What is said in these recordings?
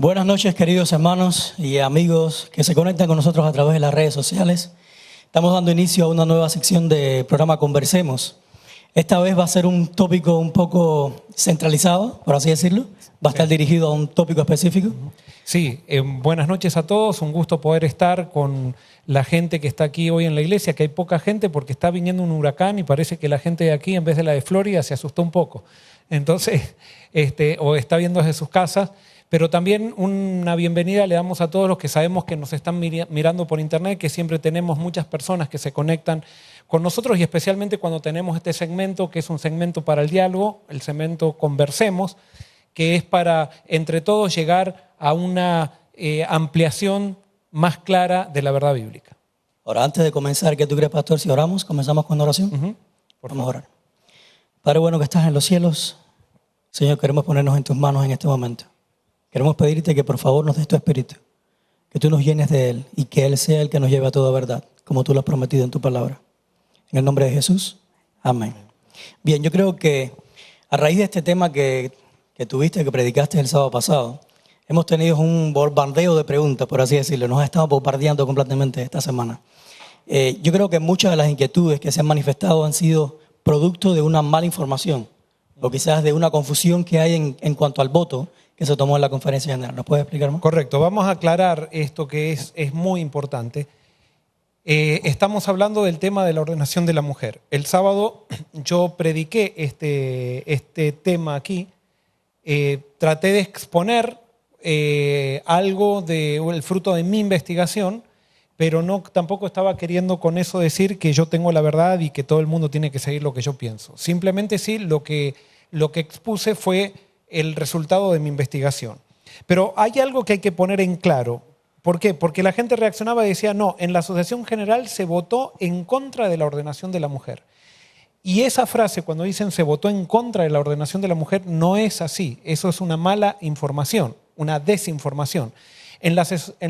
Buenas noches, queridos hermanos y amigos que se conectan con nosotros a través de las redes sociales. Estamos dando inicio a una nueva sección del programa Conversemos. Esta vez va a ser un tópico un poco centralizado, por así decirlo. Va a estar dirigido a un tópico específico. Sí, buenas noches a todos. Un gusto poder estar con la gente que está aquí hoy en la iglesia, que hay poca gente porque está viniendo un huracán y parece que la gente de aquí, en vez de la de Florida, se asustó un poco. Entonces, o está viendo desde sus casas. Pero también una bienvenida le damos a todos los que sabemos que nos están mirando por internet, que siempre tenemos muchas personas que se conectan con nosotros y especialmente cuando tenemos este segmento, que es un segmento para el diálogo, el segmento Conversemos, que es para entre todos llegar a una ampliación más clara de la verdad bíblica. Ahora, antes de comenzar, ¿qué tú crees, pastor? Si oramos, comenzamos con oración. Vamos a orar. Padre bueno que estás en los cielos, Señor, queremos ponernos en tus manos en este momento. Queremos pedirte que por favor nos des tu espíritu, que tú nos llenes de él y que él sea el que nos lleve a toda verdad, como tú lo has prometido en tu palabra. En el nombre de Jesús, amén. Bien, yo creo que a raíz de este tema que tuviste, que predicaste el sábado pasado, hemos tenido un bombardeo de preguntas, por así decirlo. Nos ha estado bombardeando completamente esta semana. Yo creo que muchas de las inquietudes que se han manifestado han sido producto de una mala información o quizás de una confusión que hay en cuanto al voto que se tomó en la conferencia general. ¿Nos puedes explicar más? Correcto, vamos a aclarar esto que es muy importante. Estamos hablando del tema de la ordenación de la mujer. El sábado yo prediqué este tema aquí. Traté de exponer algo del fruto de mi investigación, pero tampoco estaba queriendo con eso decir que yo tengo la verdad y que todo el mundo tiene que seguir lo que yo pienso. Simplemente sí, lo que expuse fue el resultado de mi investigación. Pero hay algo que hay que poner en claro. ¿Por qué? Porque la gente reaccionaba y decía, no, en la Asociación General se votó en contra de la ordenación de la mujer. Y esa frase, cuando dicen se votó en contra de la ordenación de la mujer, no es así. Eso es una mala información, una desinformación. En la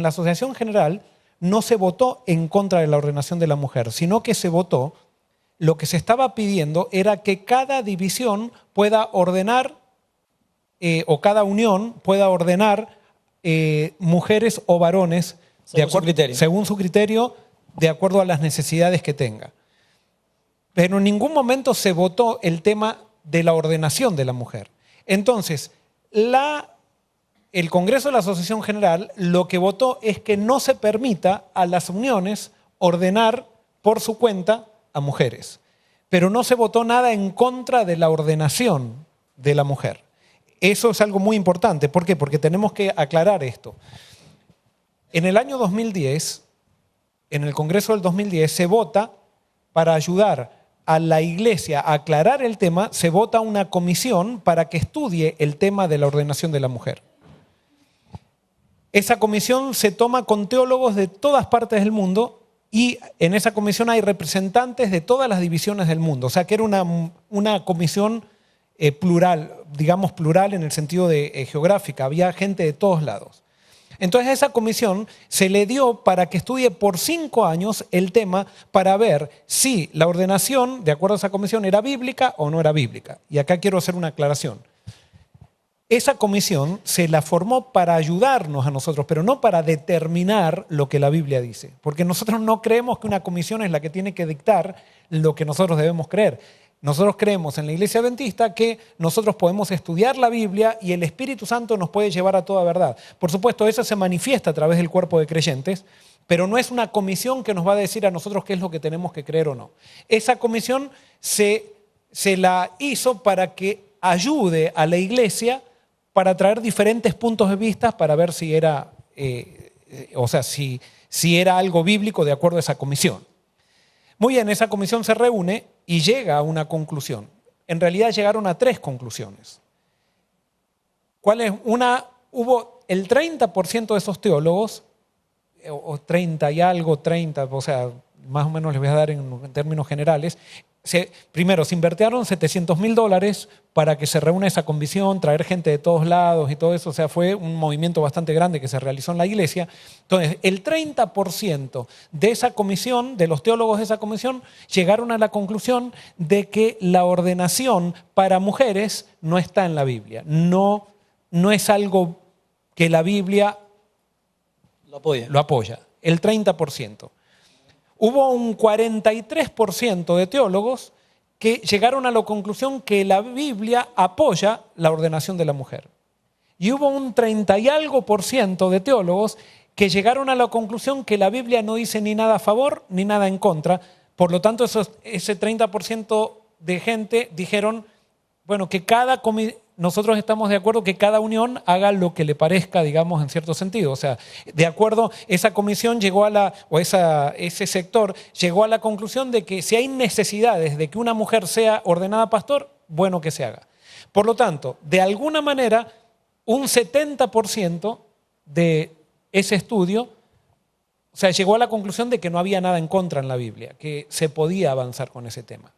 Asociación General no se votó en contra de la ordenación de la mujer, sino que se votó, lo que se estaba pidiendo era que cada división pueda ordenar o cada unión pueda ordenar mujeres o varones según su criterio, de acuerdo a las necesidades que tenga. Pero en ningún momento se votó el tema de la ordenación de la mujer. Entonces, el Congreso de la Asociación General lo que votó es que no se permita a las uniones ordenar por su cuenta a mujeres. Pero no se votó nada en contra de la ordenación de la mujer. Eso es algo muy importante. ¿Por qué? Porque tenemos que aclarar esto. En el año 2010, en el Congreso del 2010, se vota para ayudar a la iglesia a aclarar el tema, se vota una comisión para que estudie el tema de la ordenación de la mujer. Esa comisión se toma con teólogos de todas partes del mundo y en esa comisión hay representantes de todas las divisiones del mundo. O sea que era una comisión plural, digamos plural en el sentido de geográfica, había gente de todos lados. Entonces a esa comisión se le dio para que estudie por 5 años el tema para ver si la ordenación, de acuerdo a esa comisión, era bíblica o no era bíblica. Y acá quiero hacer una aclaración. Esa comisión se la formó para ayudarnos a nosotros, pero no para determinar lo que la Biblia dice. Porque nosotros no creemos que una comisión es la que tiene que dictar lo que nosotros debemos creer. Nosotros creemos en la Iglesia Adventista que nosotros podemos estudiar la Biblia y el Espíritu Santo nos puede llevar a toda verdad. Por supuesto, eso se manifiesta a través del cuerpo de creyentes, pero no es una comisión que nos va a decir a nosotros qué es lo que tenemos que creer o no. Esa comisión se la hizo para que ayude a la Iglesia para traer diferentes puntos de vista para ver si era, si era algo bíblico de acuerdo a esa comisión. Muy bien, esa comisión se reúne y llega a una conclusión. En realidad llegaron a 3 conclusiones. ¿Cuál es? Hubo el 30% de esos teólogos, o 30 y algo, 30, o sea, más o menos les voy a dar en términos generales. Primero, se invirtieron $700,000 para que se reúna esa comisión, traer gente de todos lados y todo eso. O sea, fue un movimiento bastante grande que se realizó en la iglesia. Entonces, el 30% de esa comisión, de los teólogos de esa comisión, llegaron a la conclusión de que la ordenación para mujeres no está en la Biblia. No es algo que la Biblia Lo apoya. lo apoya, el 30%. Hubo un 43% de teólogos que llegaron a la conclusión que la Biblia apoya la ordenación de la mujer. Y hubo un 30 y algo % de teólogos que llegaron a la conclusión que la Biblia no dice ni nada a favor ni nada en contra. Por lo tanto, ese 30% de gente dijeron, bueno, que nosotros estamos de acuerdo que cada unión haga lo que le parezca, digamos, en cierto sentido. O sea, de acuerdo, esa comisión llegó ese sector llegó a la conclusión de que si hay necesidades de que una mujer sea ordenada pastor, bueno que se haga. Por lo tanto, de alguna manera, un 70% de ese estudio, o sea, llegó a la conclusión de que no había nada en contra en la Biblia, que se podía avanzar con ese tema.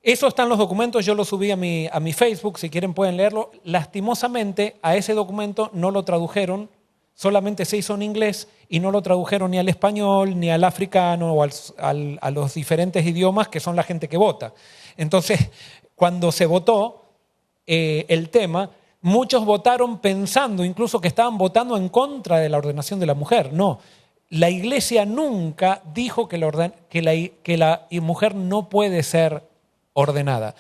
Eso está en los documentos, yo lo subí a mi Facebook, si quieren pueden leerlo. Lastimosamente, a ese documento no lo tradujeron, solamente se hizo en inglés y no lo tradujeron ni al español, ni al africano o a los diferentes idiomas que son la gente que vota. Entonces, cuando se votó el tema, muchos votaron pensando incluso que estaban votando en contra de la ordenación de la mujer. No, la Iglesia nunca dijo que la mujer no puede ser ordenada.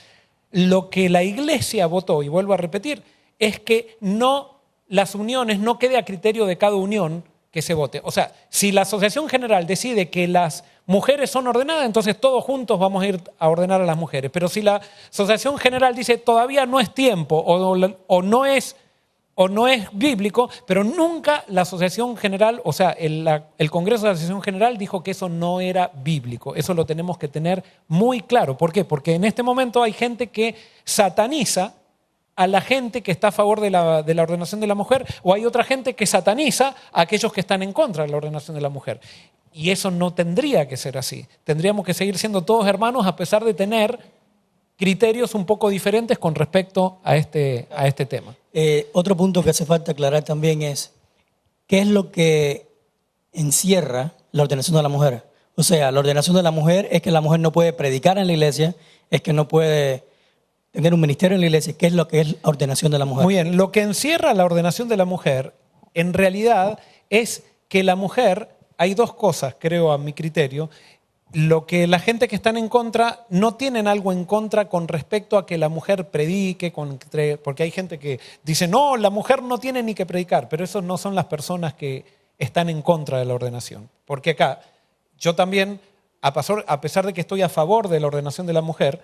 Lo que la Iglesia votó, y vuelvo a repetir, es que las uniones no quede a criterio de cada unión que se vote. O sea, si la Asociación General decide que las mujeres son ordenadas, entonces todos juntos vamos a ir a ordenar a las mujeres. Pero si la Asociación General dice todavía no es tiempo o no es bíblico, pero nunca la Asociación General, o sea, el Congreso de la Asociación General dijo que eso no era bíblico. Eso lo tenemos que tener muy claro. ¿Por qué? Porque en este momento hay gente que sataniza a la gente que está a favor de la ordenación de la mujer, o hay otra gente que sataniza a aquellos que están en contra de la ordenación de la mujer. Y eso no tendría que ser así. Tendríamos que seguir siendo todos hermanos a pesar de tener criterios un poco diferentes con respecto a este tema. Otro punto que hace falta aclarar también es qué es lo que encierra la ordenación de la mujer. O sea, la ordenación de la mujer es que la mujer no puede predicar en la iglesia, es que no puede tener un ministerio en la iglesia. ¿Qué es lo que es la ordenación de la mujer? Muy bien, lo que encierra la ordenación de la mujer en realidad es que la mujer, hay dos cosas, creo a mi criterio. Lo que la gente que están en contra no tienen algo en contra con respecto a que la mujer predique, porque hay gente que dice, no, la mujer no tiene ni que predicar, pero esos no son las personas que están en contra de la ordenación. Porque acá, yo también, a pesar de que estoy a favor de la ordenación de la mujer,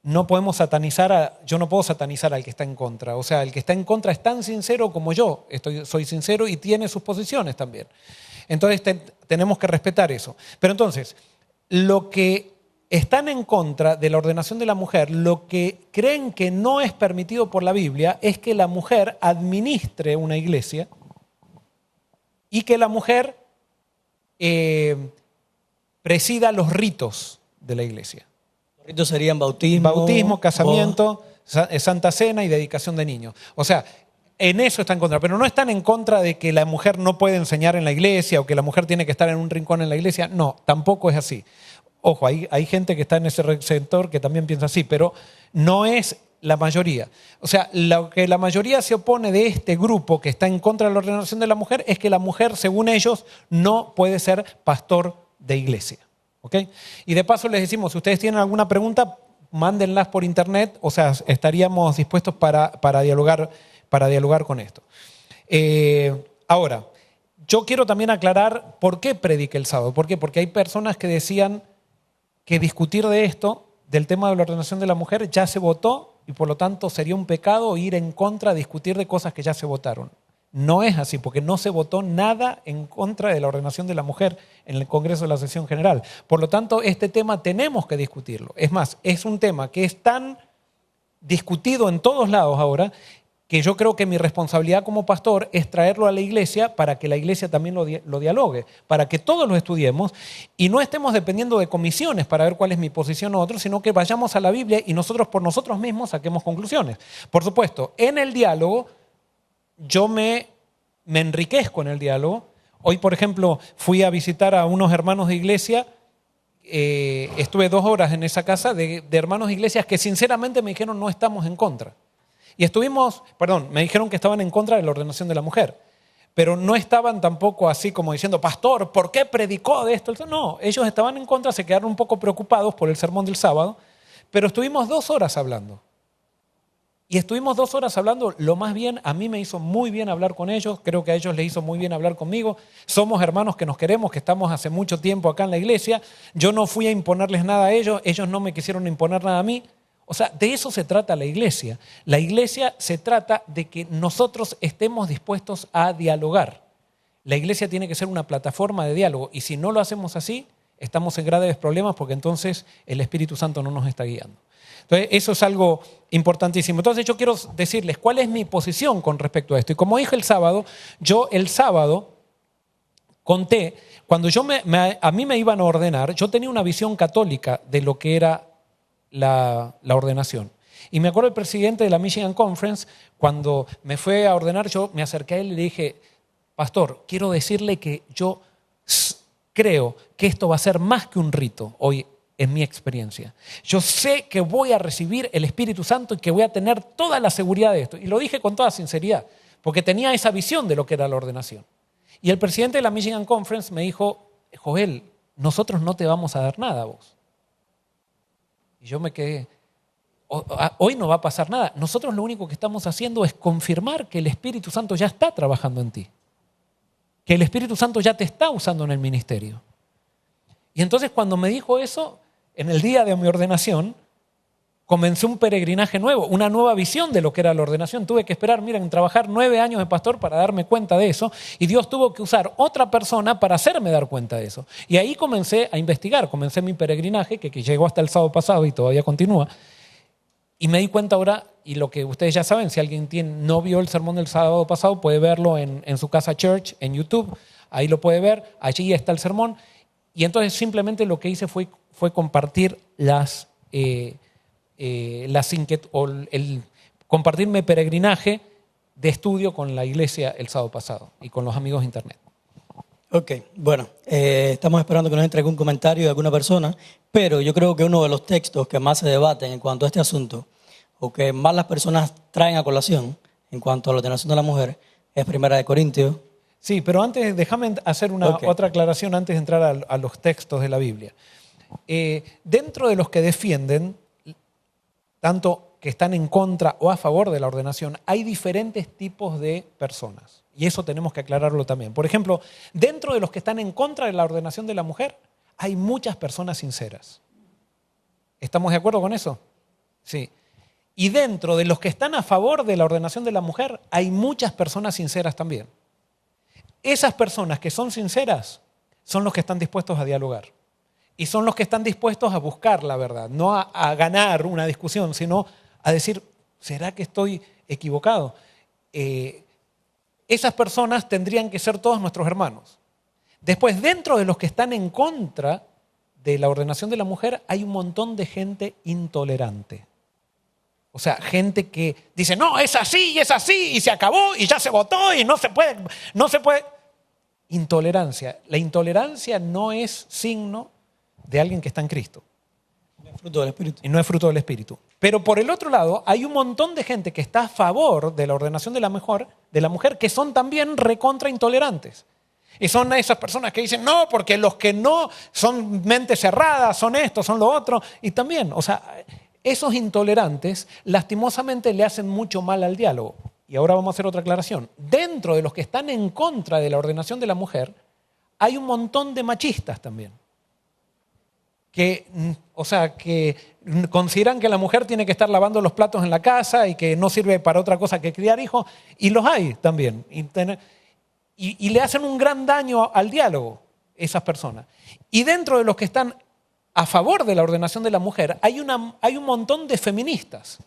yo no puedo satanizar al que está en contra. O sea, el que está en contra es tan sincero como yo soy sincero y tiene sus posiciones también. Entonces tenemos que respetar eso. Pero entonces, lo que están en contra de la ordenación de la mujer, lo que creen que no es permitido por la Biblia, es que la mujer administre una iglesia y que la mujer presida los ritos de la iglesia. Los ritos serían bautismo, casamiento, Santa Cena y dedicación de niños. O sea, en eso están en contra, pero no están en contra de que la mujer no puede enseñar en la iglesia o que la mujer tiene que estar en un rincón en la iglesia. No, tampoco es así. Ojo, hay gente que está en ese sector que también piensa así, pero no es la mayoría. O sea, lo que la mayoría se opone de este grupo que está en contra de la ordenación de la mujer es que la mujer, según ellos, no puede ser pastor de iglesia. ¿Okay? Y de paso les decimos, si ustedes tienen alguna pregunta, mándenlas por internet, o sea, estaríamos dispuestos para dialogar con esto. Ahora, yo quiero también aclarar por qué prediqué el sábado. ¿Por qué? Porque hay personas que decían que discutir de esto, del tema de la ordenación de la mujer, ya se votó y por lo tanto sería un pecado ir en contra, discutir de cosas que ya se votaron. No es así, porque no se votó nada en contra de la ordenación de la mujer en el Congreso de la Asociación General. Por lo tanto, este tema tenemos que discutirlo. Es más, es un tema que es tan discutido en todos lados ahora que yo creo que mi responsabilidad como pastor es traerlo a la iglesia para que la iglesia también lo dialogue, para que todos lo estudiemos y no estemos dependiendo de comisiones para ver cuál es mi posición o otro, sino que vayamos a la Biblia y nosotros por nosotros mismos saquemos conclusiones. Por supuesto, en el diálogo yo me enriquezco en el diálogo. Hoy, por ejemplo, fui a visitar a unos hermanos de iglesia, estuve 2 horas en esa casa de hermanos de iglesias que sinceramente me dijeron no estamos en contra. Y me dijeron que estaban en contra de la ordenación de la mujer, pero no estaban tampoco así como diciendo, pastor, ¿por qué predicó de esto? No, ellos estaban en contra, se quedaron un poco preocupados por el sermón del sábado, pero estuvimos 2 horas hablando. Y estuvimos 2 horas hablando, lo más bien, a mí me hizo muy bien hablar con ellos, creo que a ellos les hizo muy bien hablar conmigo. Somos hermanos que nos queremos, que estamos hace mucho tiempo acá en la iglesia. Yo no fui a imponerles nada a ellos, ellos no me quisieron imponer nada a mí. O sea, de eso se trata la iglesia. La iglesia se trata de que nosotros estemos dispuestos a dialogar. La iglesia tiene que ser una plataforma de diálogo y si no lo hacemos así, estamos en graves problemas porque entonces el Espíritu Santo no nos está guiando. Entonces, eso es algo importantísimo. Entonces, yo quiero decirles cuál es mi posición con respecto a esto. Y como dije el sábado, yo el sábado conté, cuando a mí me iban a ordenar, yo tenía una visión católica de lo que era la ordenación. Y me acuerdo el presidente de la Michigan Conference, cuando me fue a ordenar, yo me acerqué a él y le dije, pastor, quiero decirle que yo creo que esto va a ser más que un rito hoy en mi experiencia. Yo sé que voy a recibir el Espíritu Santo y que voy a tener toda la seguridad de esto. Y lo dije con toda sinceridad, porque tenía esa visión de lo que era la ordenación. Y el presidente de la Michigan Conference me dijo, Joel, nosotros no te vamos a dar nada a vos. Y yo me quedé, hoy no va a pasar nada. Nosotros lo único que estamos haciendo es confirmar que el Espíritu Santo ya está trabajando en ti. Que el Espíritu Santo ya te está usando en el ministerio. Y entonces cuando me dijo eso, en el día de mi ordenación, comencé un peregrinaje nuevo, una nueva visión de lo que era la ordenación. Tuve que esperar, miren, trabajar 9 años de pastor para darme cuenta de eso. Y Dios tuvo que usar otra persona para hacerme dar cuenta de eso. Y ahí comencé a investigar, comencé mi peregrinaje, que llegó hasta el sábado pasado y todavía continúa. Y me di cuenta ahora, y lo que ustedes ya saben, si alguien no vio el sermón del sábado pasado, puede verlo en su casa church, en YouTube. Ahí lo puede ver, allí está el sermón. Y entonces simplemente lo que hice fue compartir compartir mi peregrinaje de estudio con la iglesia el sábado pasado y con los amigos de internet. Ok, bueno, estamos esperando que nos entre algún comentario de alguna persona, pero yo creo que uno de los textos que más se debaten en cuanto a este asunto, o que más las personas traen a colación en cuanto a la ordenación de la mujer, es 1 Corintios. Sí, pero antes déjame hacer otra aclaración antes de entrar a los textos de la Biblia. Dentro de los que defienden, tanto que están en contra o a favor de la ordenación, hay diferentes tipos de personas. Y eso tenemos que aclararlo también. Por ejemplo, dentro de los que están en contra de la ordenación de la mujer, hay muchas personas sinceras. ¿Estamos de acuerdo con eso? Sí. Y dentro de los que están a favor de la ordenación de la mujer, hay muchas personas sinceras también. Esas personas que son sinceras son los que están dispuestos a dialogar. Y son los que están dispuestos a buscar la verdad, no a ganar una discusión, sino a decir, ¿será que estoy equivocado? Esas personas tendrían que ser todos nuestros hermanos. Después, dentro de los que están en contra de la ordenación de la mujer, hay un montón de gente intolerante. O sea, gente que dice, no, es así, y se acabó, y ya se votó, y no se puede. Intolerancia. La intolerancia no es signo de alguien que está en Cristo. No es fruto del Espíritu. Y no es fruto del Espíritu. Pero por el otro lado, hay un montón de gente que está a favor de la ordenación de la mujer que son también recontra intolerantes. Y son esas personas que dicen, no, porque los que no son mentes cerradas, son esto, son lo otro. Y también, o sea, esos intolerantes lastimosamente le hacen mucho mal al diálogo. Y ahora vamos a hacer otra aclaración. Dentro de los que están en contra de la ordenación de la mujer, hay un montón de machistas también. Que consideran que la mujer tiene que estar lavando los platos en la casa y que no sirve para otra cosa que criar hijos. Y los hay también. Y le hacen un gran daño al diálogo esas personas. Y dentro de los que están a favor de la ordenación de la mujer, hay un montón de feministas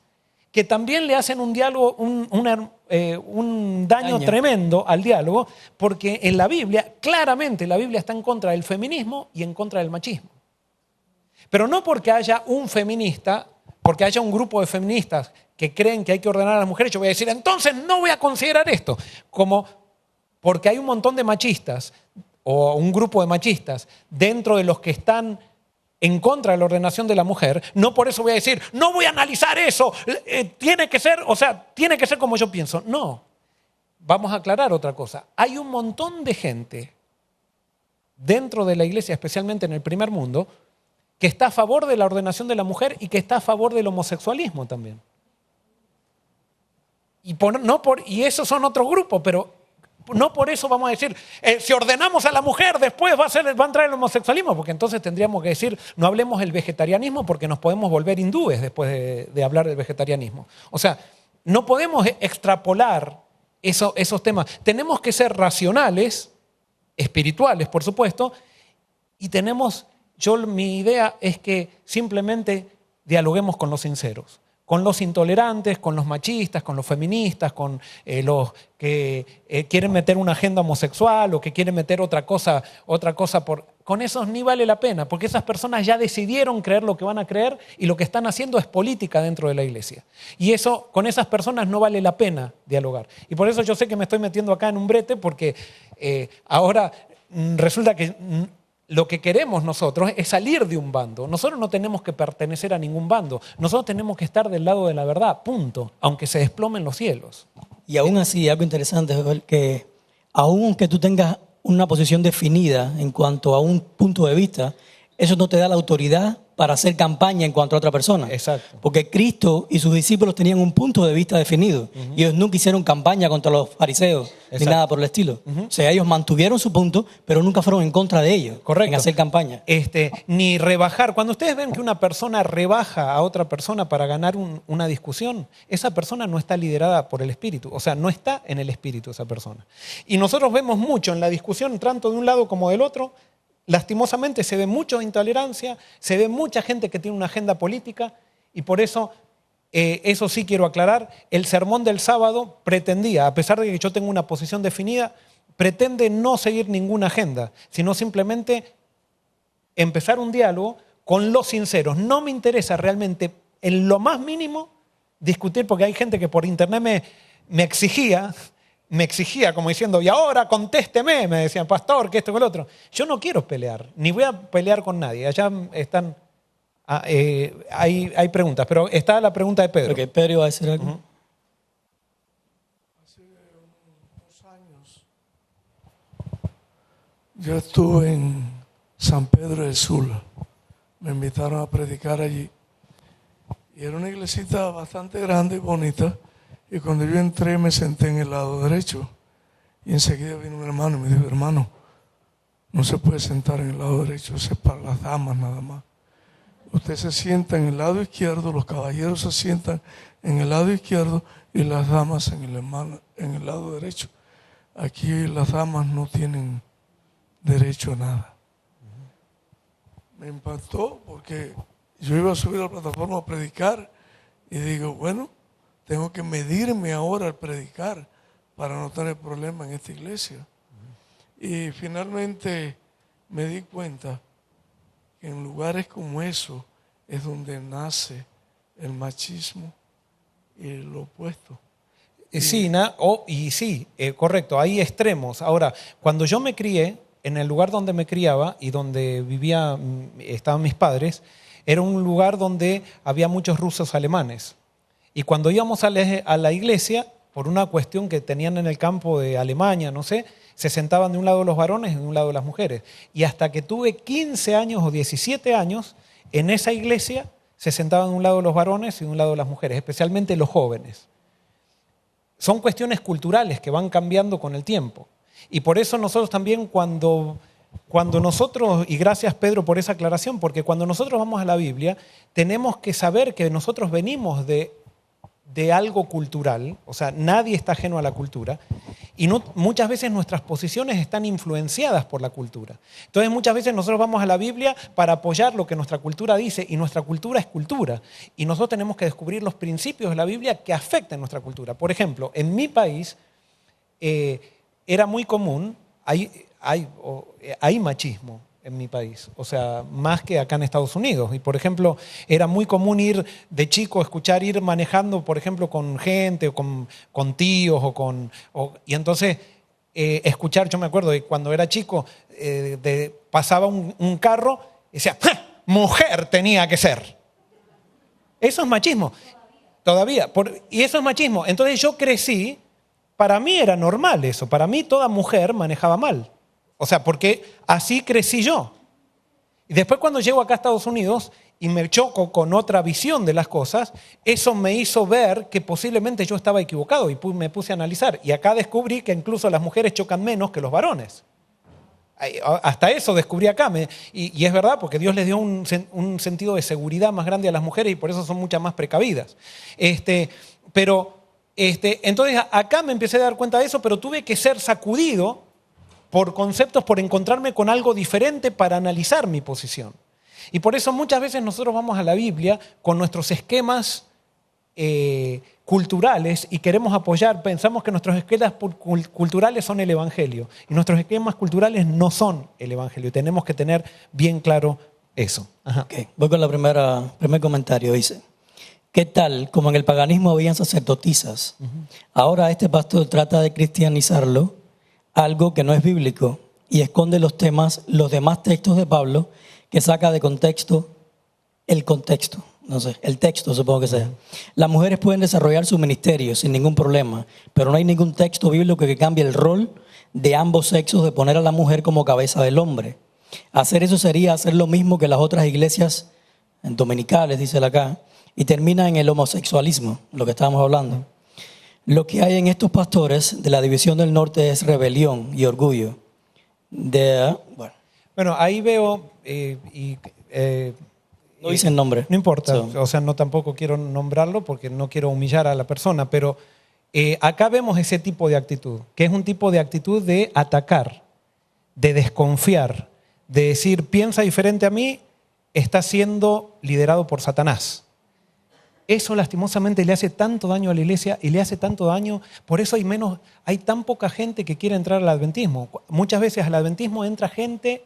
que también le hacen un diálogo, un daño tremendo al diálogo, porque en la Biblia, claramente la Biblia está en contra del feminismo y en contra del machismo. Pero no porque haya un feminista, porque haya un grupo de feministas que creen que hay que ordenar a las mujeres, yo voy a decir, entonces no voy a considerar esto, como porque hay un montón de machistas o un grupo de machistas dentro de los que están en contra de la ordenación de la mujer, no por eso voy a decir, no voy a analizar eso, tiene que ser, o sea, tiene que ser como yo pienso. No, vamos a aclarar otra cosa. Hay un montón de gente dentro de la iglesia, especialmente en el primer mundo, que está a favor de la ordenación de la mujer y que está a favor del homosexualismo también. Y esos son otros grupos, pero no por eso vamos a decir, si ordenamos a la mujer, después va a entrar el homosexualismo, porque entonces tendríamos que decir, no hablemos del vegetarianismo porque nos podemos volver hindúes después de hablar del vegetarianismo. O sea, no podemos extrapolar esos temas. Tenemos que ser racionales, espirituales, por supuesto, y mi idea es que simplemente dialoguemos con los sinceros. Con los intolerantes, con los machistas, con los feministas, con los que quieren meter una agenda homosexual o que quieren meter otra cosa con esos ni vale la pena, porque esas personas ya decidieron creer lo que van a creer y lo que están haciendo es política dentro de la iglesia. Y con esas personas no vale la pena dialogar. Y por eso yo sé que me estoy metiendo acá en un brete, porque ahora resulta que lo que queremos nosotros es salir de un bando. Nosotros no tenemos que pertenecer a ningún bando. Nosotros tenemos que estar del lado de la verdad, punto, aunque se desplomen los cielos. Y aún así, algo interesante es que aunque tú tengas una posición definida en cuanto a un punto de vista, eso no te da la autoridad para hacer campaña en cuanto a otra persona. Exacto. Porque Cristo y sus discípulos tenían un punto de vista definido. Y ellos nunca hicieron campaña contra los fariseos, ni nada por el estilo. O sea, ellos mantuvieron su punto, pero nunca fueron en contra de ellos. Correcto. En hacer campaña. Ni rebajar. Cuando ustedes ven que una persona rebaja a otra persona para ganar una discusión, esa persona no está liderada por el Espíritu. O sea, no está en el Espíritu esa persona. Y nosotros vemos mucho en la discusión, tanto de un lado como del otro. Lastimosamente se ve mucha intolerancia, se ve mucha gente que tiene una agenda política y por eso, eso sí quiero aclarar, el sermón del sábado pretendía, a pesar de que yo tengo una posición definida, pretende no seguir ninguna agenda, sino simplemente empezar un diálogo con los sinceros. No me interesa realmente en lo más mínimo discutir, porque hay gente que por internet me exigía como diciendo, y ahora contésteme, me decían, pastor, que esto, que el otro. Yo no quiero pelear, ni voy a pelear con nadie. Allá están, hay preguntas, pero está la pregunta de Pedro. Porque Pedro iba a decir algo. Hace unos años yo estuve en San Pedro del Sula. Me invitaron a predicar allí. Y era una iglesita bastante grande y bonita. Y cuando yo entré me senté en el lado derecho y enseguida vino un hermano y me dijo, hermano, no se puede sentar en el lado derecho, eso es para las damas nada más. Usted se sienta en el lado izquierdo, los caballeros se sientan en el lado izquierdo y las damas en el lado derecho. Aquí las damas no tienen derecho a nada. Me impactó porque yo iba a subir a la plataforma a predicar y digo, bueno, tengo que medirme ahora al predicar para no tener problema en esta iglesia. Y finalmente me di cuenta que en lugares como eso es donde nace el machismo y lo opuesto. Sí, correcto, hay extremos. Ahora, cuando yo me crié, en el lugar donde me criaba y donde estaban mis padres, era un lugar donde había muchos rusos alemanes. Y cuando íbamos a la iglesia, por una cuestión que tenían en el campo de Alemania, no sé, se sentaban de un lado los varones y de un lado las mujeres. Y hasta que tuve 15 años o 17 años, en esa iglesia se sentaban de un lado los varones y de un lado las mujeres, especialmente los jóvenes. Son cuestiones culturales que van cambiando con el tiempo. Y por eso nosotros también cuando nosotros, y gracias Pedro por esa aclaración, porque cuando nosotros vamos a la Biblia, tenemos que saber que nosotros venimos de algo cultural, o sea, nadie está ajeno a la cultura, y muchas veces nuestras posiciones están influenciadas por la cultura. Entonces muchas veces nosotros vamos a la Biblia para apoyar lo que nuestra cultura dice, y nuestra cultura es cultura, y nosotros tenemos que descubrir los principios de la Biblia que afectan nuestra cultura. Por ejemplo, en mi país era muy común, hay machismo en mi país, o sea, más que acá en Estados Unidos. Y por ejemplo, era muy común ir de chico, ir manejando, por ejemplo, con gente o con tíos y entonces escuchar, yo me acuerdo de cuando era chico, pasaba un carro y decía, ¡ja! mujer tenía que ser. Eso es machismo. Todavía. Y eso es machismo. Entonces yo crecí, para mí era normal eso. Para mí toda mujer manejaba mal. O sea, porque así crecí yo. Y después cuando llego acá a Estados Unidos y me choco con otra visión de las cosas, eso me hizo ver que posiblemente yo estaba equivocado y me puse a analizar. Y acá descubrí que incluso las mujeres chocan menos que los varones. Hasta eso descubrí acá. Y es verdad, porque Dios les dio un sentido de seguridad más grande a las mujeres y por eso son muchas más precavidas. Entonces acá me empecé a dar cuenta de eso, pero tuve que ser sacudido por conceptos, por encontrarme con algo diferente para analizar mi posición. Y por eso muchas veces nosotros vamos a la Biblia con nuestros esquemas culturales y queremos apoyar, pensamos que nuestros esquemas culturales son el Evangelio y nuestros esquemas culturales no son el Evangelio. Tenemos que tener bien claro eso. Ajá. Okay. Voy con el primer comentario. Dice, ¿qué tal como en el paganismo habían sacerdotisas? Ahora este pastor trata de cristianizarlo, algo que no es bíblico, y esconde los demás textos de Pablo, que saca de contexto el contexto. No sé, el texto supongo que sea. Las mujeres pueden desarrollar su ministerio sin ningún problema, pero no hay ningún texto bíblico que cambie el rol de ambos sexos de poner a la mujer como cabeza del hombre. Hacer eso sería hacer lo mismo que las otras iglesias dominicales, dice él acá, y termina en el homosexualismo, lo que estábamos hablando. Lo que hay en estos pastores de la División del Norte es rebelión y orgullo. Bueno, ahí veo... no dicen nombre. No importa, o sea, no tampoco quiero nombrarlo porque no quiero humillar a la persona, pero acá vemos ese tipo de actitud, que es un tipo de actitud de atacar, de desconfiar, de decir, piensa diferente a mí, está siendo liderado por Satanás. Eso lastimosamente le hace tanto daño a la iglesia y le hace tanto daño, por eso hay tan poca gente que quiere entrar al adventismo. Muchas veces al adventismo entra gente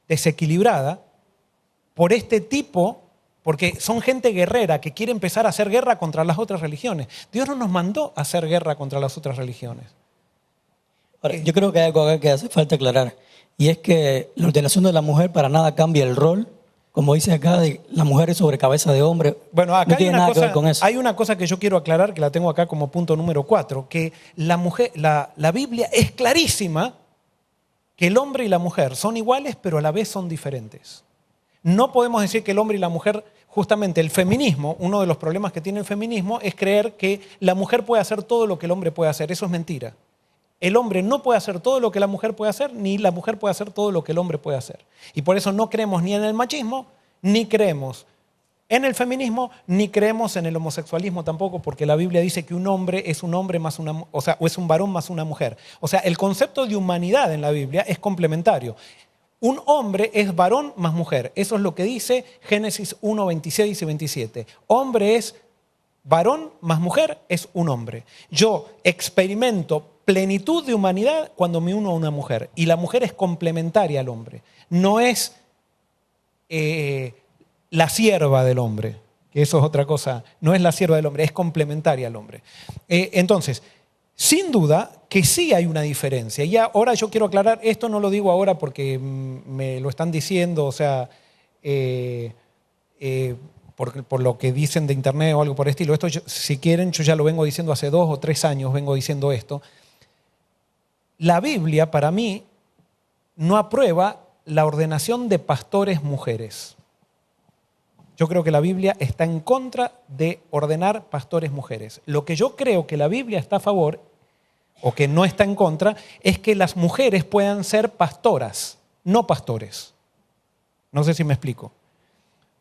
desequilibrada por este tipo, porque son gente guerrera que quiere empezar a hacer guerra contra las otras religiones. Dios no nos mandó a hacer guerra contra las otras religiones. Ahora, yo creo que hay algo acá que hace falta aclarar, y es que la ordenación de la mujer para nada cambia el rol, como dice acá, de la mujer es sobre cabeza de hombre. Bueno, acá no tiene nada que ver con eso. Hay una cosa que yo quiero aclarar, que la tengo acá como punto número 4, que la Biblia es clarísima que el hombre y la mujer son iguales, pero a la vez son diferentes. No podemos decir que el hombre y la mujer, justamente el feminismo, uno de los problemas que tiene el feminismo es creer que la mujer puede hacer todo lo que el hombre puede hacer. Eso es mentira. El hombre no puede hacer todo lo que la mujer puede hacer, ni la mujer puede hacer todo lo que el hombre puede hacer. Y por eso no creemos ni en el machismo, ni creemos en el feminismo, ni creemos en el homosexualismo tampoco, porque la Biblia dice que un hombre es un hombre más o es un varón más una mujer. O sea, el concepto de humanidad en la Biblia es complementario. Un hombre es varón más mujer. Eso es lo que dice Génesis 1, 26 y 27. Hombre es varón más mujer, es un hombre. Yo experimento plenitud de humanidad cuando me uno a una mujer. Y la mujer es complementaria al hombre. No es la sierva del hombre, que eso es otra cosa. No es la sierva del hombre, es complementaria al hombre. Entonces, sin duda que sí hay una diferencia. Y ahora yo quiero aclarar, esto no lo digo ahora porque me lo están diciendo, o sea, por lo que dicen de internet o algo por el estilo. Esto, si quieren, yo ya lo vengo diciendo hace 2 o 3 años, vengo diciendo esto. La Biblia, para mí, no aprueba la ordenación de pastores mujeres. Yo creo que la Biblia está en contra de ordenar pastores mujeres. Lo que yo creo que la Biblia está a favor, o que no está en contra, es que las mujeres puedan ser pastoras, no pastores. No sé si me explico.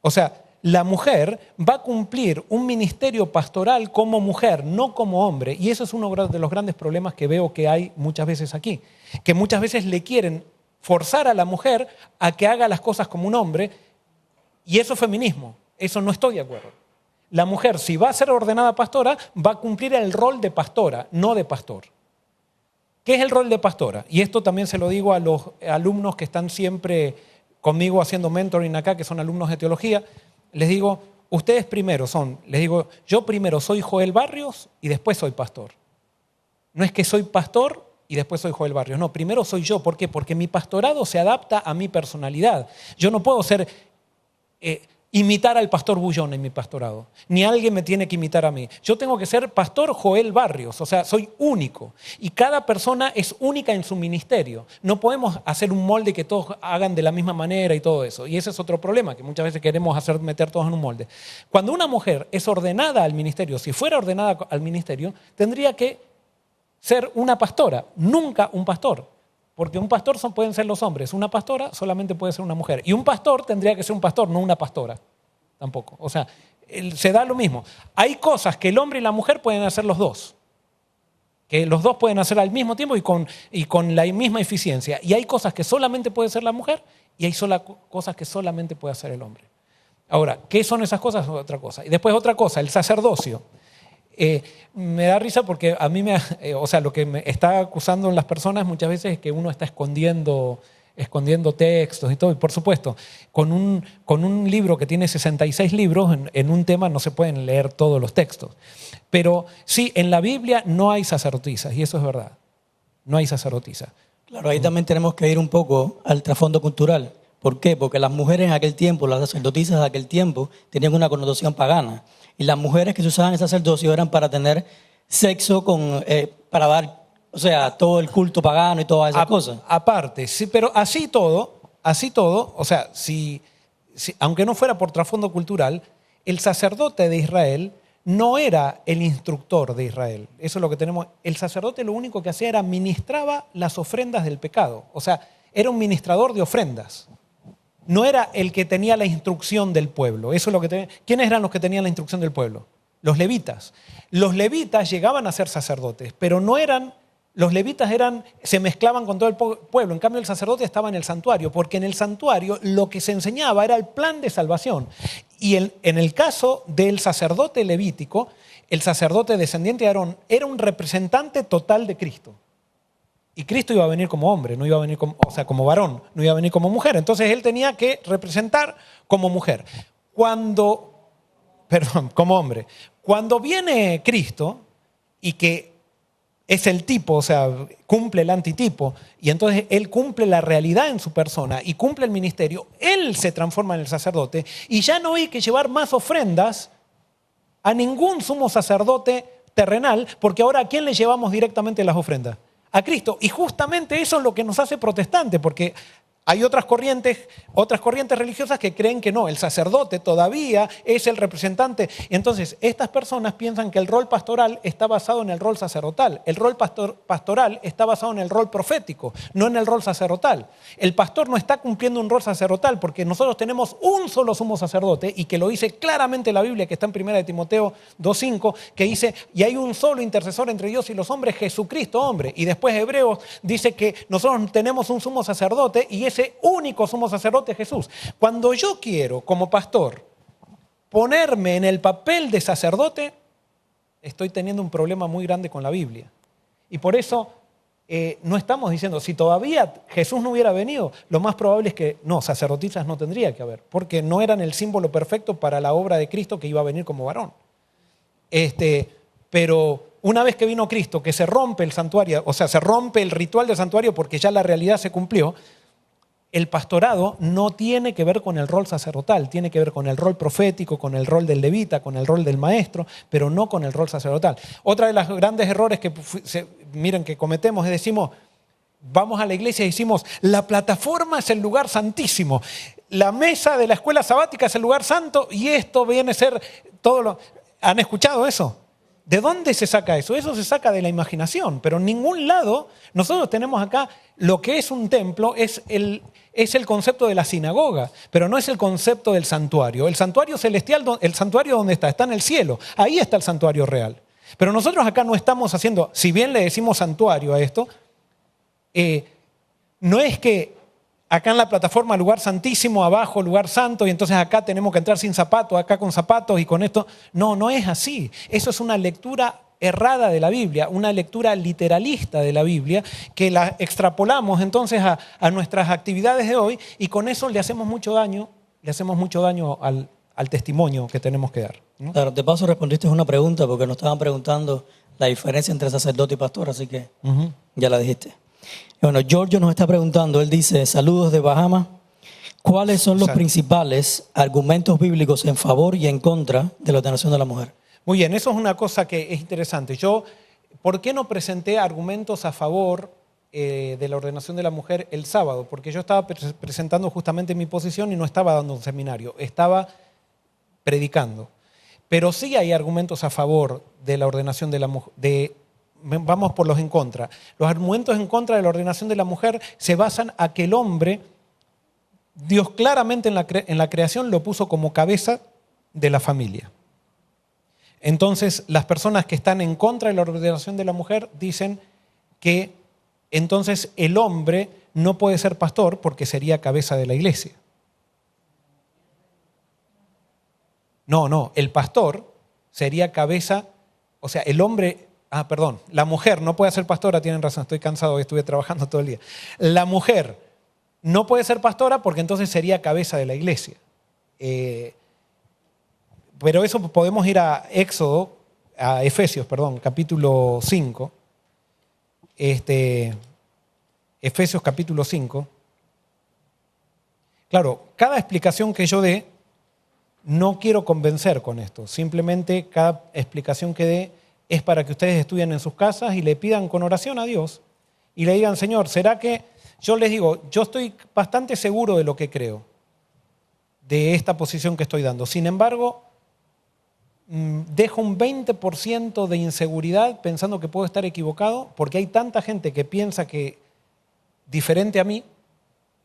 O sea, la mujer va a cumplir un ministerio pastoral como mujer, no como hombre. Y eso es uno de los grandes problemas que veo que hay muchas veces aquí. Que muchas veces le quieren forzar a la mujer a que haga las cosas como un hombre. Y eso es feminismo. Eso no estoy de acuerdo. La mujer, si va a ser ordenada pastora, va a cumplir el rol de pastora, no de pastor. ¿Qué es el rol de pastora? Y esto también se lo digo a los alumnos que están siempre conmigo haciendo mentoring acá, que son alumnos de teología. Les digo, ustedes primero yo primero soy Joel Barrios y después soy pastor. No es que soy pastor y después soy Joel Barrios. No, primero soy yo. ¿Por qué? Porque mi pastorado se adapta a mi personalidad. Yo no puedo ser imitar al pastor Bullón en mi pastorado, ni alguien me tiene que imitar a mí. Yo tengo que ser pastor Joel Barrios, o sea, soy único. Y cada persona es única en su ministerio. No podemos hacer un molde que todos hagan de la misma manera y todo eso. Y ese es otro problema, que muchas veces queremos meter todos en un molde. Cuando una mujer es ordenada al ministerio, si fuera ordenada al ministerio, tendría que ser una pastora, nunca un pastor. Porque un pastor pueden ser los hombres, una pastora solamente puede ser una mujer. Y un pastor tendría que ser un pastor, no una pastora. Tampoco. O sea, se da lo mismo. Hay cosas que el hombre y la mujer pueden hacer los dos. Que los dos pueden hacer al mismo tiempo y con la misma eficiencia. Y hay cosas que solamente puede hacer la mujer y hay cosas que solamente puede hacer el hombre. Ahora, ¿qué son esas cosas? Otra cosa. Y después otra cosa, el sacerdocio. Me da risa porque a mí lo que me está acusando las personas muchas veces es que uno está escondiendo textos y todo. Y por supuesto, con un libro que tiene 66 libros, en un tema no se pueden leer todos los textos. Pero sí, en la Biblia no hay sacerdotisas, y eso es verdad. No hay sacerdotisas. Claro, ahí también tenemos que ir un poco al trasfondo cultural. ¿Por qué? Porque las mujeres en aquel tiempo, las sacerdotisas de aquel tiempo, tenían una connotación pagana. Y las mujeres que se usaban en el sacerdocio eran para tener sexo, para dar, o sea, todo el culto pagano y todas esas cosas. Aparte, sí, pero así todo, o sea, aunque no fuera por trasfondo cultural, el sacerdote de Israel no era el instructor de Israel. Eso es lo que tenemos. El sacerdote lo único que hacía era ministraba las ofrendas del pecado. O sea, era un ministrador de ofrendas. No era el que tenía la instrucción del pueblo. Eso es lo que ¿Quiénes eran los que tenían la instrucción del pueblo? Los levitas. Los levitas llegaban a ser sacerdotes, pero no eran. Los levitas se mezclaban con todo el pueblo. En cambio, el sacerdote estaba en el santuario, porque en el santuario lo que se enseñaba era el plan de salvación. Y en el caso del sacerdote levítico, el sacerdote descendiente de Aarón era un representante total de Cristo. Y Cristo iba a venir como hombre, no iba a venir como varón, no iba a venir como mujer. Entonces él tenía que representar como mujer. Como hombre. Cuando viene Cristo y que es el tipo, o sea, cumple el antitipo, y entonces él cumple la realidad en su persona y cumple el ministerio, él se transforma en el sacerdote y ya no hay que llevar más ofrendas a ningún sumo sacerdote terrenal, porque ahora ¿a quién le llevamos directamente las ofrendas? A Cristo. Y justamente eso es lo que nos hace protestantes, porque hay otras corrientes religiosas que creen que no, el sacerdote todavía es el representante. Entonces, estas personas piensan que el rol pastoral está basado en el rol sacerdotal. El rol pastoral está basado en el rol profético, no en el rol sacerdotal. El pastor no está cumpliendo un rol sacerdotal porque nosotros tenemos un solo sumo sacerdote y que lo dice claramente la Biblia, que está en 1 Timoteo 2:5, que dice, y hay un solo intercesor entre Dios y los hombres, Jesucristo hombre. Y después Hebreos dice que nosotros tenemos un sumo sacerdote y ese único sumo sacerdote es Jesús. Cuando yo quiero, como pastor, ponerme en el papel de sacerdote, estoy teniendo un problema muy grande con la Biblia. Y por eso no estamos diciendo, si todavía Jesús no hubiera venido, lo más probable es que no, sacerdotisas no tendría que haber, porque no eran el símbolo perfecto para la obra de Cristo que iba a venir como varón. Pero una vez que vino Cristo, que se rompe el santuario, o sea, se rompe el ritual del santuario porque ya la realidad se cumplió, el pastorado no tiene que ver con el rol sacerdotal, tiene que ver con el rol profético, con el rol del levita, con el rol del maestro, pero no con el rol sacerdotal. Otra de los grandes errores que cometemos es decimos, vamos a la iglesia y decimos, la plataforma es el lugar santísimo, la mesa de la escuela sabática es el lugar santo y esto viene a ser todo lo... ¿Han escuchado eso? ¿De dónde se saca eso? Eso se saca de la imaginación, pero en ningún lado nosotros tenemos acá lo que es un templo, es el concepto de la sinagoga, pero no es el concepto del santuario. El santuario celestial, el santuario ¿dónde está? Está en el cielo, ahí está el santuario real. Pero nosotros acá no estamos haciendo, si bien le decimos santuario a esto, no es que acá en la plataforma lugar santísimo, abajo lugar santo y entonces acá tenemos que entrar sin zapatos, acá con zapatos y con esto. No, no es así. Eso es una lectura errada de la Biblia, una lectura literalista de la Biblia que la extrapolamos entonces a nuestras actividades de hoy y con eso le hacemos mucho daño al testimonio que tenemos que dar, ¿no? Claro, de paso respondiste una pregunta porque nos estaban preguntando la diferencia entre sacerdote y pastor, así que ya la dijiste. Bueno, Giorgio nos está preguntando, él dice, saludos de Bahamas, ¿Cuáles son los Exacto. principales argumentos bíblicos en favor y en contra de la ordenación de la mujer? Muy bien, eso es una cosa que es interesante. ¿Por qué no presenté argumentos a favor de la ordenación de la mujer el sábado? Porque yo estaba presentando justamente mi posición y no estaba dando un seminario, estaba predicando. Pero sí hay argumentos a favor de la ordenación de la mujer. Vamos por los en contra. Los argumentos en contra de la ordenación de la mujer se basan a que el hombre, Dios claramente en la creación lo puso como cabeza de la familia. Entonces, las personas que están en contra de la ordenación de la mujer dicen que entonces el hombre no puede ser pastor porque sería cabeza de la iglesia. No, el pastor sería cabeza, o sea, el hombre, la mujer no puede ser pastora, tienen razón, estoy cansado, estuve trabajando todo el día. La mujer no puede ser pastora porque entonces sería cabeza de la iglesia. Pero eso podemos ir a Efesios, capítulo 5. Efesios capítulo 5. Claro, cada explicación que yo dé, no quiero convencer con esto. Simplemente cada explicación que dé es para que ustedes estudien en sus casas y le pidan con oración a Dios y le digan, Señor, ¿será que...? Yo les digo, yo estoy bastante seguro de lo que creo, de esta posición que estoy dando. Sin embargo, dejo un 20% de inseguridad pensando que puedo estar equivocado porque hay tanta gente que piensa que diferente a mí,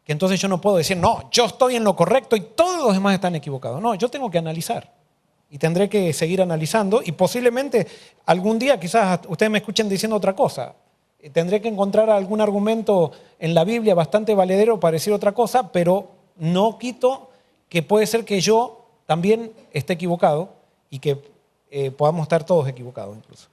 que entonces yo no puedo decir, no, yo estoy en lo correcto y todos los demás están equivocados. No, yo tengo que analizar y tendré que seguir analizando y posiblemente algún día quizás ustedes me escuchen diciendo otra cosa. Tendré que encontrar algún argumento en la Biblia bastante valedero para decir otra cosa, pero no quito que puede ser que yo también esté equivocado y que podamos estar todos equivocados incluso.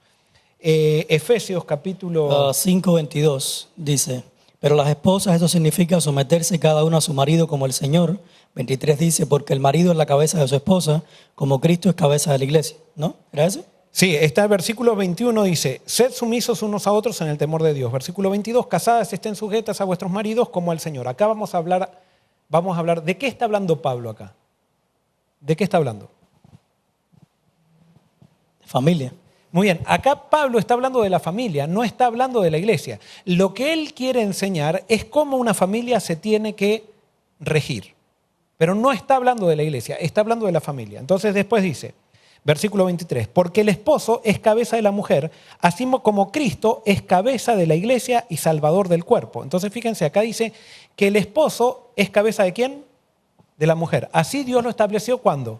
Efesios capítulo... 5:22 dice, pero las esposas, eso significa someterse cada uno a su marido como el Señor. 23 dice, porque el marido es la cabeza de su esposa, como Cristo es cabeza de la iglesia. ¿No? ¿Era ese? Sí, está el versículo 21 dice, sed sumisos unos a otros en el temor de Dios. Versículo 22, casadas estén sujetas a vuestros maridos como al Señor. Acá vamos a hablar, ¿de qué está hablando Pablo acá? ¿De qué está hablando? Familia. Muy bien, acá Pablo está hablando de la familia, no está hablando de la iglesia. Lo que él quiere enseñar es cómo una familia se tiene que regir. Pero no está hablando de la iglesia, está hablando de la familia. Entonces después dice, versículo 23, porque el esposo es cabeza de la mujer, así como Cristo es cabeza de la iglesia y salvador del cuerpo. Entonces fíjense, acá dice que el esposo es cabeza ¿de quién? De la mujer. Así Dios lo estableció, ¿cuándo?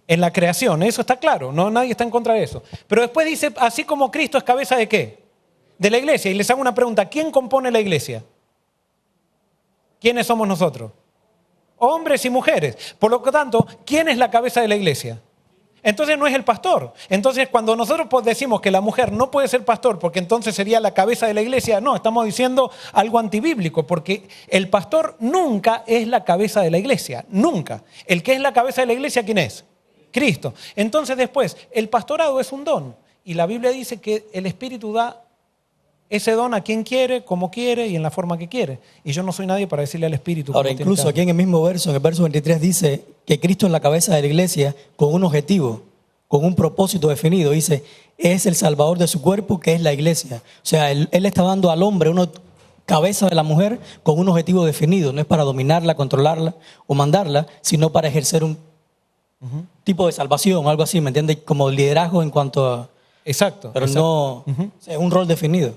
En la creación, eso está claro, no, nadie está en contra de eso. Pero después dice, así como Cristo es cabeza ¿de qué? De la iglesia. Y les hago una pregunta, ¿quién compone la iglesia? ¿Quiénes somos nosotros? Hombres y mujeres. Por lo tanto, ¿quién es la cabeza de la iglesia? Entonces no es el pastor. Entonces cuando nosotros decimos que la mujer no puede ser pastor porque entonces sería la cabeza de la iglesia, no, estamos diciendo algo antibíblico porque el pastor nunca es la cabeza de la iglesia, nunca. El que es la cabeza de la iglesia, ¿quién es? Cristo. Entonces después, el pastorado es un don y la Biblia dice que el Espíritu da ese don a quien quiere, como quiere y en la forma que quiere. Y yo no soy nadie para decirle al Espíritu. Ahora, incluso aquí en el mismo verso, en el verso 23 dice que Cristo es la cabeza de la iglesia con un objetivo, con un propósito definido. Dice, es el salvador de su cuerpo, que es la iglesia. O sea, él está dando al hombre una cabeza de la mujer con un objetivo definido. No es para dominarla, controlarla o mandarla, sino para ejercer un tipo de salvación, algo así, ¿me entiendes? Como liderazgo en cuanto a... Exacto. Pero exacto. no, o sea, es un rol definido.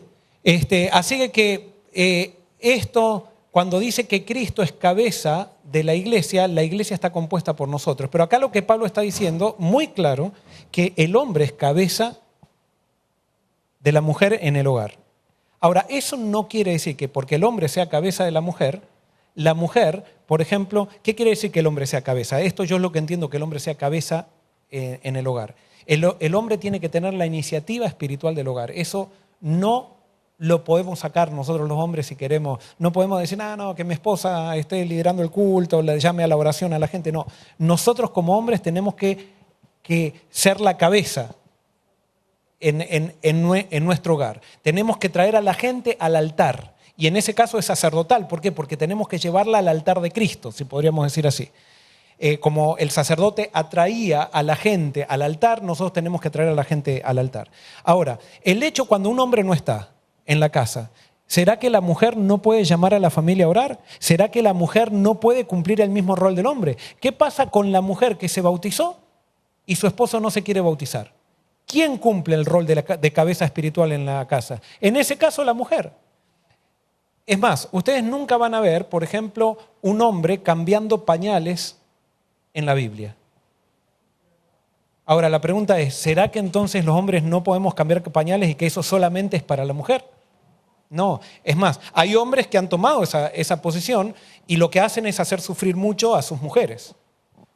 Así que esto, cuando dice que Cristo es cabeza de la iglesia está compuesta por nosotros. Pero acá lo que Pablo está diciendo, muy claro, que el hombre es cabeza de la mujer en el hogar. Ahora, eso no quiere decir que porque el hombre sea cabeza de la mujer, por ejemplo, ¿qué quiere decir que el hombre sea cabeza? Esto yo es lo que entiendo, que el hombre sea cabeza en el hogar. El hombre tiene que tener la iniciativa espiritual del hogar. Eso no lo podemos sacar nosotros los hombres si queremos. No podemos decir, no, que mi esposa esté liderando el culto, le llame a la oración a la gente. No, nosotros como hombres tenemos que ser la cabeza en nuestro hogar. Tenemos que traer a la gente al altar Y en ese caso es sacerdotal. ¿Por qué? Porque tenemos que llevarla al altar de Cristo, si podríamos decir así. Como el sacerdote atraía a la gente al altar, nosotros tenemos que traer a la gente al altar. Ahora, el hecho cuando un hombre no está en la casa, ¿será que la mujer no puede llamar a la familia a orar? ¿Será que la mujer no puede cumplir el mismo rol del hombre? ¿Qué pasa con la mujer que se bautizó y su esposo no se quiere bautizar? ¿Quién cumple el rol de cabeza espiritual en la casa? En ese caso, la mujer. Es más, ustedes nunca van a ver, por ejemplo, un hombre cambiando pañales en la Biblia. Ahora, la pregunta es, ¿será que entonces los hombres no podemos cambiar pañales y que eso solamente es para la mujer? No, es más, hay hombres que han tomado esa posición y lo que hacen es hacer sufrir mucho a sus mujeres.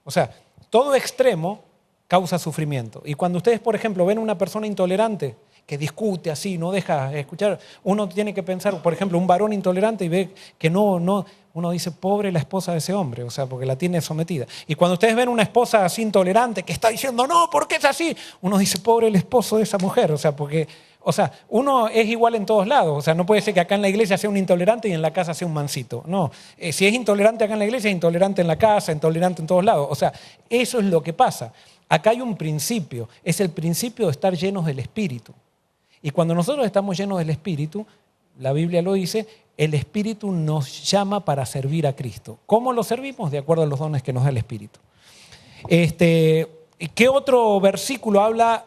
O sea, todo extremo causa sufrimiento. Y cuando ustedes, por ejemplo, ven a una persona intolerante que discute así, no deja escuchar, uno tiene que pensar, por ejemplo, un varón intolerante y ve que no, uno dice, pobre la esposa de ese hombre, o sea, porque la tiene sometida. Y cuando ustedes ven una esposa así intolerante que está diciendo, no, ¿por qué es así? Uno dice, pobre el esposo de esa mujer, o sea, porque, o sea, uno es igual en todos lados, o sea, no puede ser que acá en la iglesia sea un intolerante y en la casa sea un mansito. No, si es intolerante acá en la iglesia, es intolerante en la casa, intolerante en todos lados. O sea, eso es lo que pasa. Acá hay un principio, es el principio de estar llenos del Espíritu. Y cuando nosotros estamos llenos del Espíritu, la Biblia lo dice, el Espíritu nos llama para servir a Cristo. ¿Cómo lo servimos? De acuerdo a los dones que nos da el Espíritu. ¿Qué otro versículo habla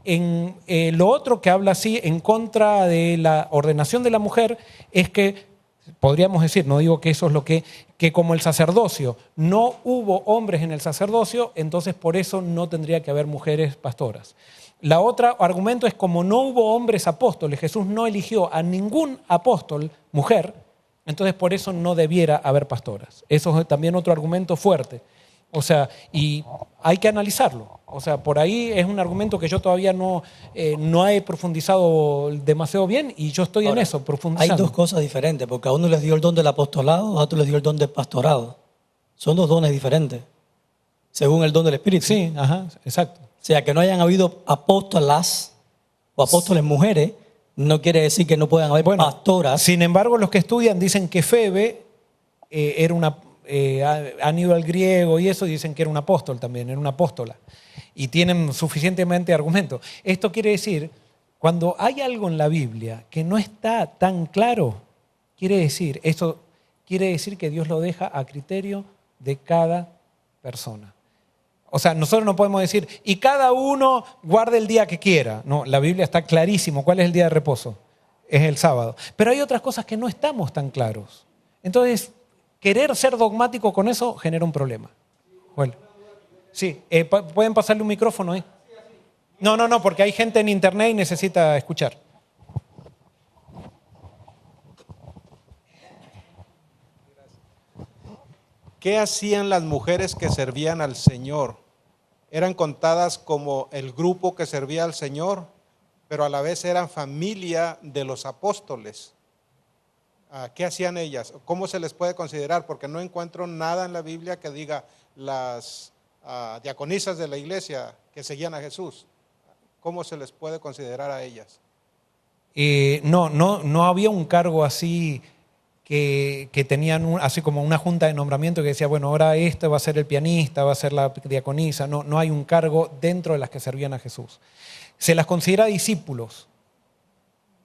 en lo otro que habla así en contra de la ordenación de la mujer? Es que, podríamos decir, no digo que eso es lo que como el sacerdocio, no hubo hombres en el sacerdocio, entonces por eso no tendría que haber mujeres pastoras. La otra argumento es como no hubo hombres apóstoles, Jesús no eligió a ningún apóstol mujer, entonces por eso no debiera haber pastoras. Eso es también otro argumento fuerte. O sea, y hay que analizarlo. O sea, por ahí es un argumento que yo todavía no he profundizado demasiado bien y yo estoy en eso, profundizando. Hay dos cosas diferentes, porque a uno les dio el don del apostolado, a otro les dio el don del pastorado. Son dos dones diferentes, según el don del Espíritu. Sí, ajá, exacto. O sea, que no hayan habido apóstolas o apóstoles mujeres, no quiere decir que no puedan haber pastoras. Sin embargo, los que estudian dicen que Febe era una... han ido al griego y eso, dicen que era un apóstol también, era una apóstola. Y tienen suficientemente argumento. Esto quiere decir, cuando hay algo en la Biblia que no está tan claro, quiere decir que Dios lo deja a criterio de cada persona. O sea, nosotros no podemos decir, y cada uno guarde el día que quiera. No, la Biblia está clarísimo. ¿Cuál es el día de reposo? Es el sábado. Pero hay otras cosas que no estamos tan claros. Entonces, querer ser dogmático con eso genera un problema. Bueno, sí, ¿pueden pasarle un micrófono ahí? No, porque hay gente en internet y necesita escuchar. ¿Qué hacían las mujeres que servían al Señor? Eran contadas como el grupo que servía al Señor, pero a la vez eran familia de los apóstoles. ¿Qué hacían ellas? ¿Cómo se les puede considerar? Porque no encuentro nada en la Biblia que diga las diaconisas de la iglesia que seguían a Jesús. ¿Cómo se les puede considerar a ellas? No había un cargo así que tenían así como una junta de nombramiento que decía, bueno, ahora este va a ser el pianista, va a ser la diaconisa. No hay un cargo dentro de las que servían a Jesús. Se las considera discípulos,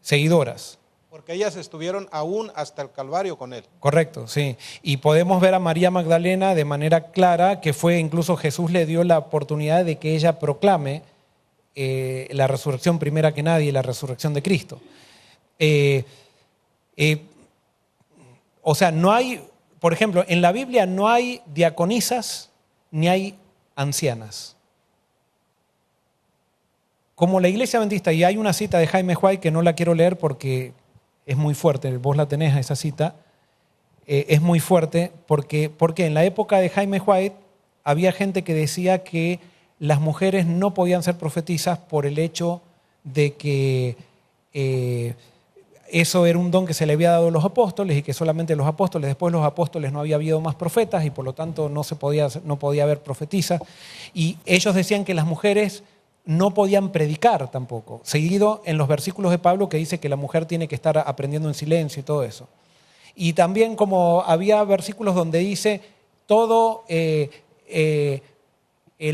seguidoras. Porque ellas estuvieron aún hasta el Calvario con él. Correcto, sí. Y podemos ver a María Magdalena de manera clara, que fue incluso Jesús le dio la oportunidad de que ella proclame la resurrección primera que nadie, la resurrección de Cristo. O sea, no hay, por ejemplo, en la Biblia no hay diaconisas ni hay ancianas. Como la Iglesia Adventista, y hay una cita de Jaime White que no la quiero leer porque es muy fuerte, vos la tenés a esa cita, es muy fuerte porque en la época de Jaime White había gente que decía que las mujeres no podían ser profetisas por el hecho de que eso era un don que se le había dado a los apóstoles y que solamente los apóstoles, después de los apóstoles no había habido más profetas y por lo tanto no podía haber profetisas. Y ellos decían que las mujeres no podían predicar tampoco. Seguido en los versículos de Pablo que dice que la mujer tiene que estar aprendiendo en silencio y todo eso. Y también como había versículos donde dice todo el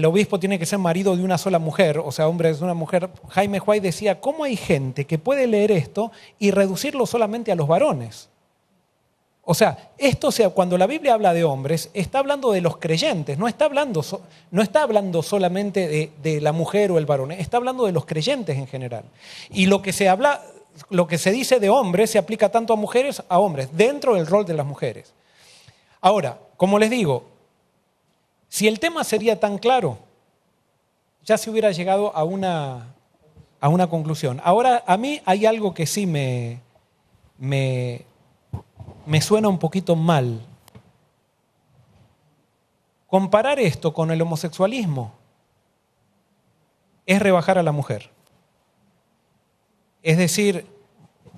obispo tiene que ser marido de una sola mujer, o sea, hombre de una mujer. Jaime White decía, ¿cómo hay gente que puede leer esto y reducirlo solamente a los varones? O sea, cuando la Biblia habla de hombres, está hablando de los creyentes, no está hablando solamente de la mujer o el varón, está hablando de los creyentes en general. Y lo que se dice de hombres se aplica tanto a mujeres, a hombres, dentro del rol de las mujeres. Ahora, como les digo, si el tema sería tan claro, ya se hubiera llegado a una conclusión. Ahora, a mí hay algo que sí me suena un poquito mal. Comparar esto con el homosexualismo es rebajar a la mujer. Es decir,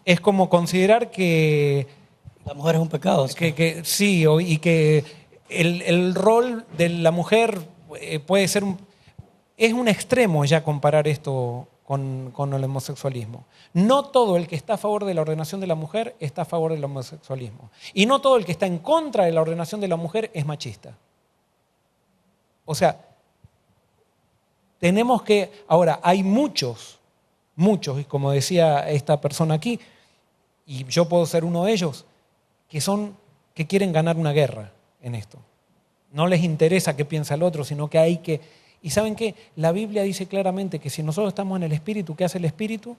es como considerar que La mujer es un pecado. ¿Sí? sí, y que el rol de la mujer puede ser es un extremo ya comparar esto con el homosexualismo. No todo el que está a favor de la ordenación de la mujer está a favor del homosexualismo. Y no todo el que está en contra de la ordenación de la mujer es machista. O sea, tenemos que... Ahora, hay muchos, y como decía esta persona aquí, y yo puedo ser uno de ellos, que quieren ganar una guerra en esto. No les interesa qué piensa el otro, sino que hay que... Y ¿saben qué? La Biblia dice claramente que si nosotros estamos en el Espíritu, ¿qué hace el Espíritu?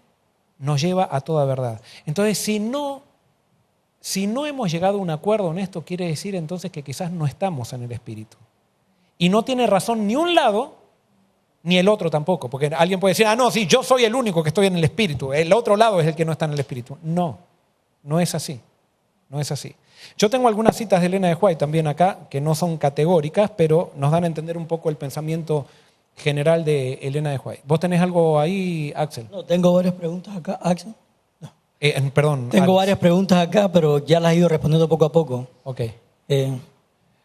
Nos lleva a toda verdad. Entonces, si no hemos llegado a un acuerdo en esto, quiere decir entonces que quizás no estamos en el Espíritu. Y no tiene razón ni un lado, ni el otro tampoco. Porque alguien puede decir, no, sí, yo soy el único que estoy en el Espíritu. El otro lado es el que no está en el Espíritu. No, no es así. No es así. Yo tengo algunas citas de Elena de White también acá, que no son categóricas, pero nos dan a entender un poco el pensamiento general de Elena de White. ¿Vos tenés algo ahí, Axel? No, tengo varias preguntas acá. ¿Axel? No. Perdón. Tengo Alex. varias preguntas acá, pero ya las he ido respondiendo poco a poco. Ok.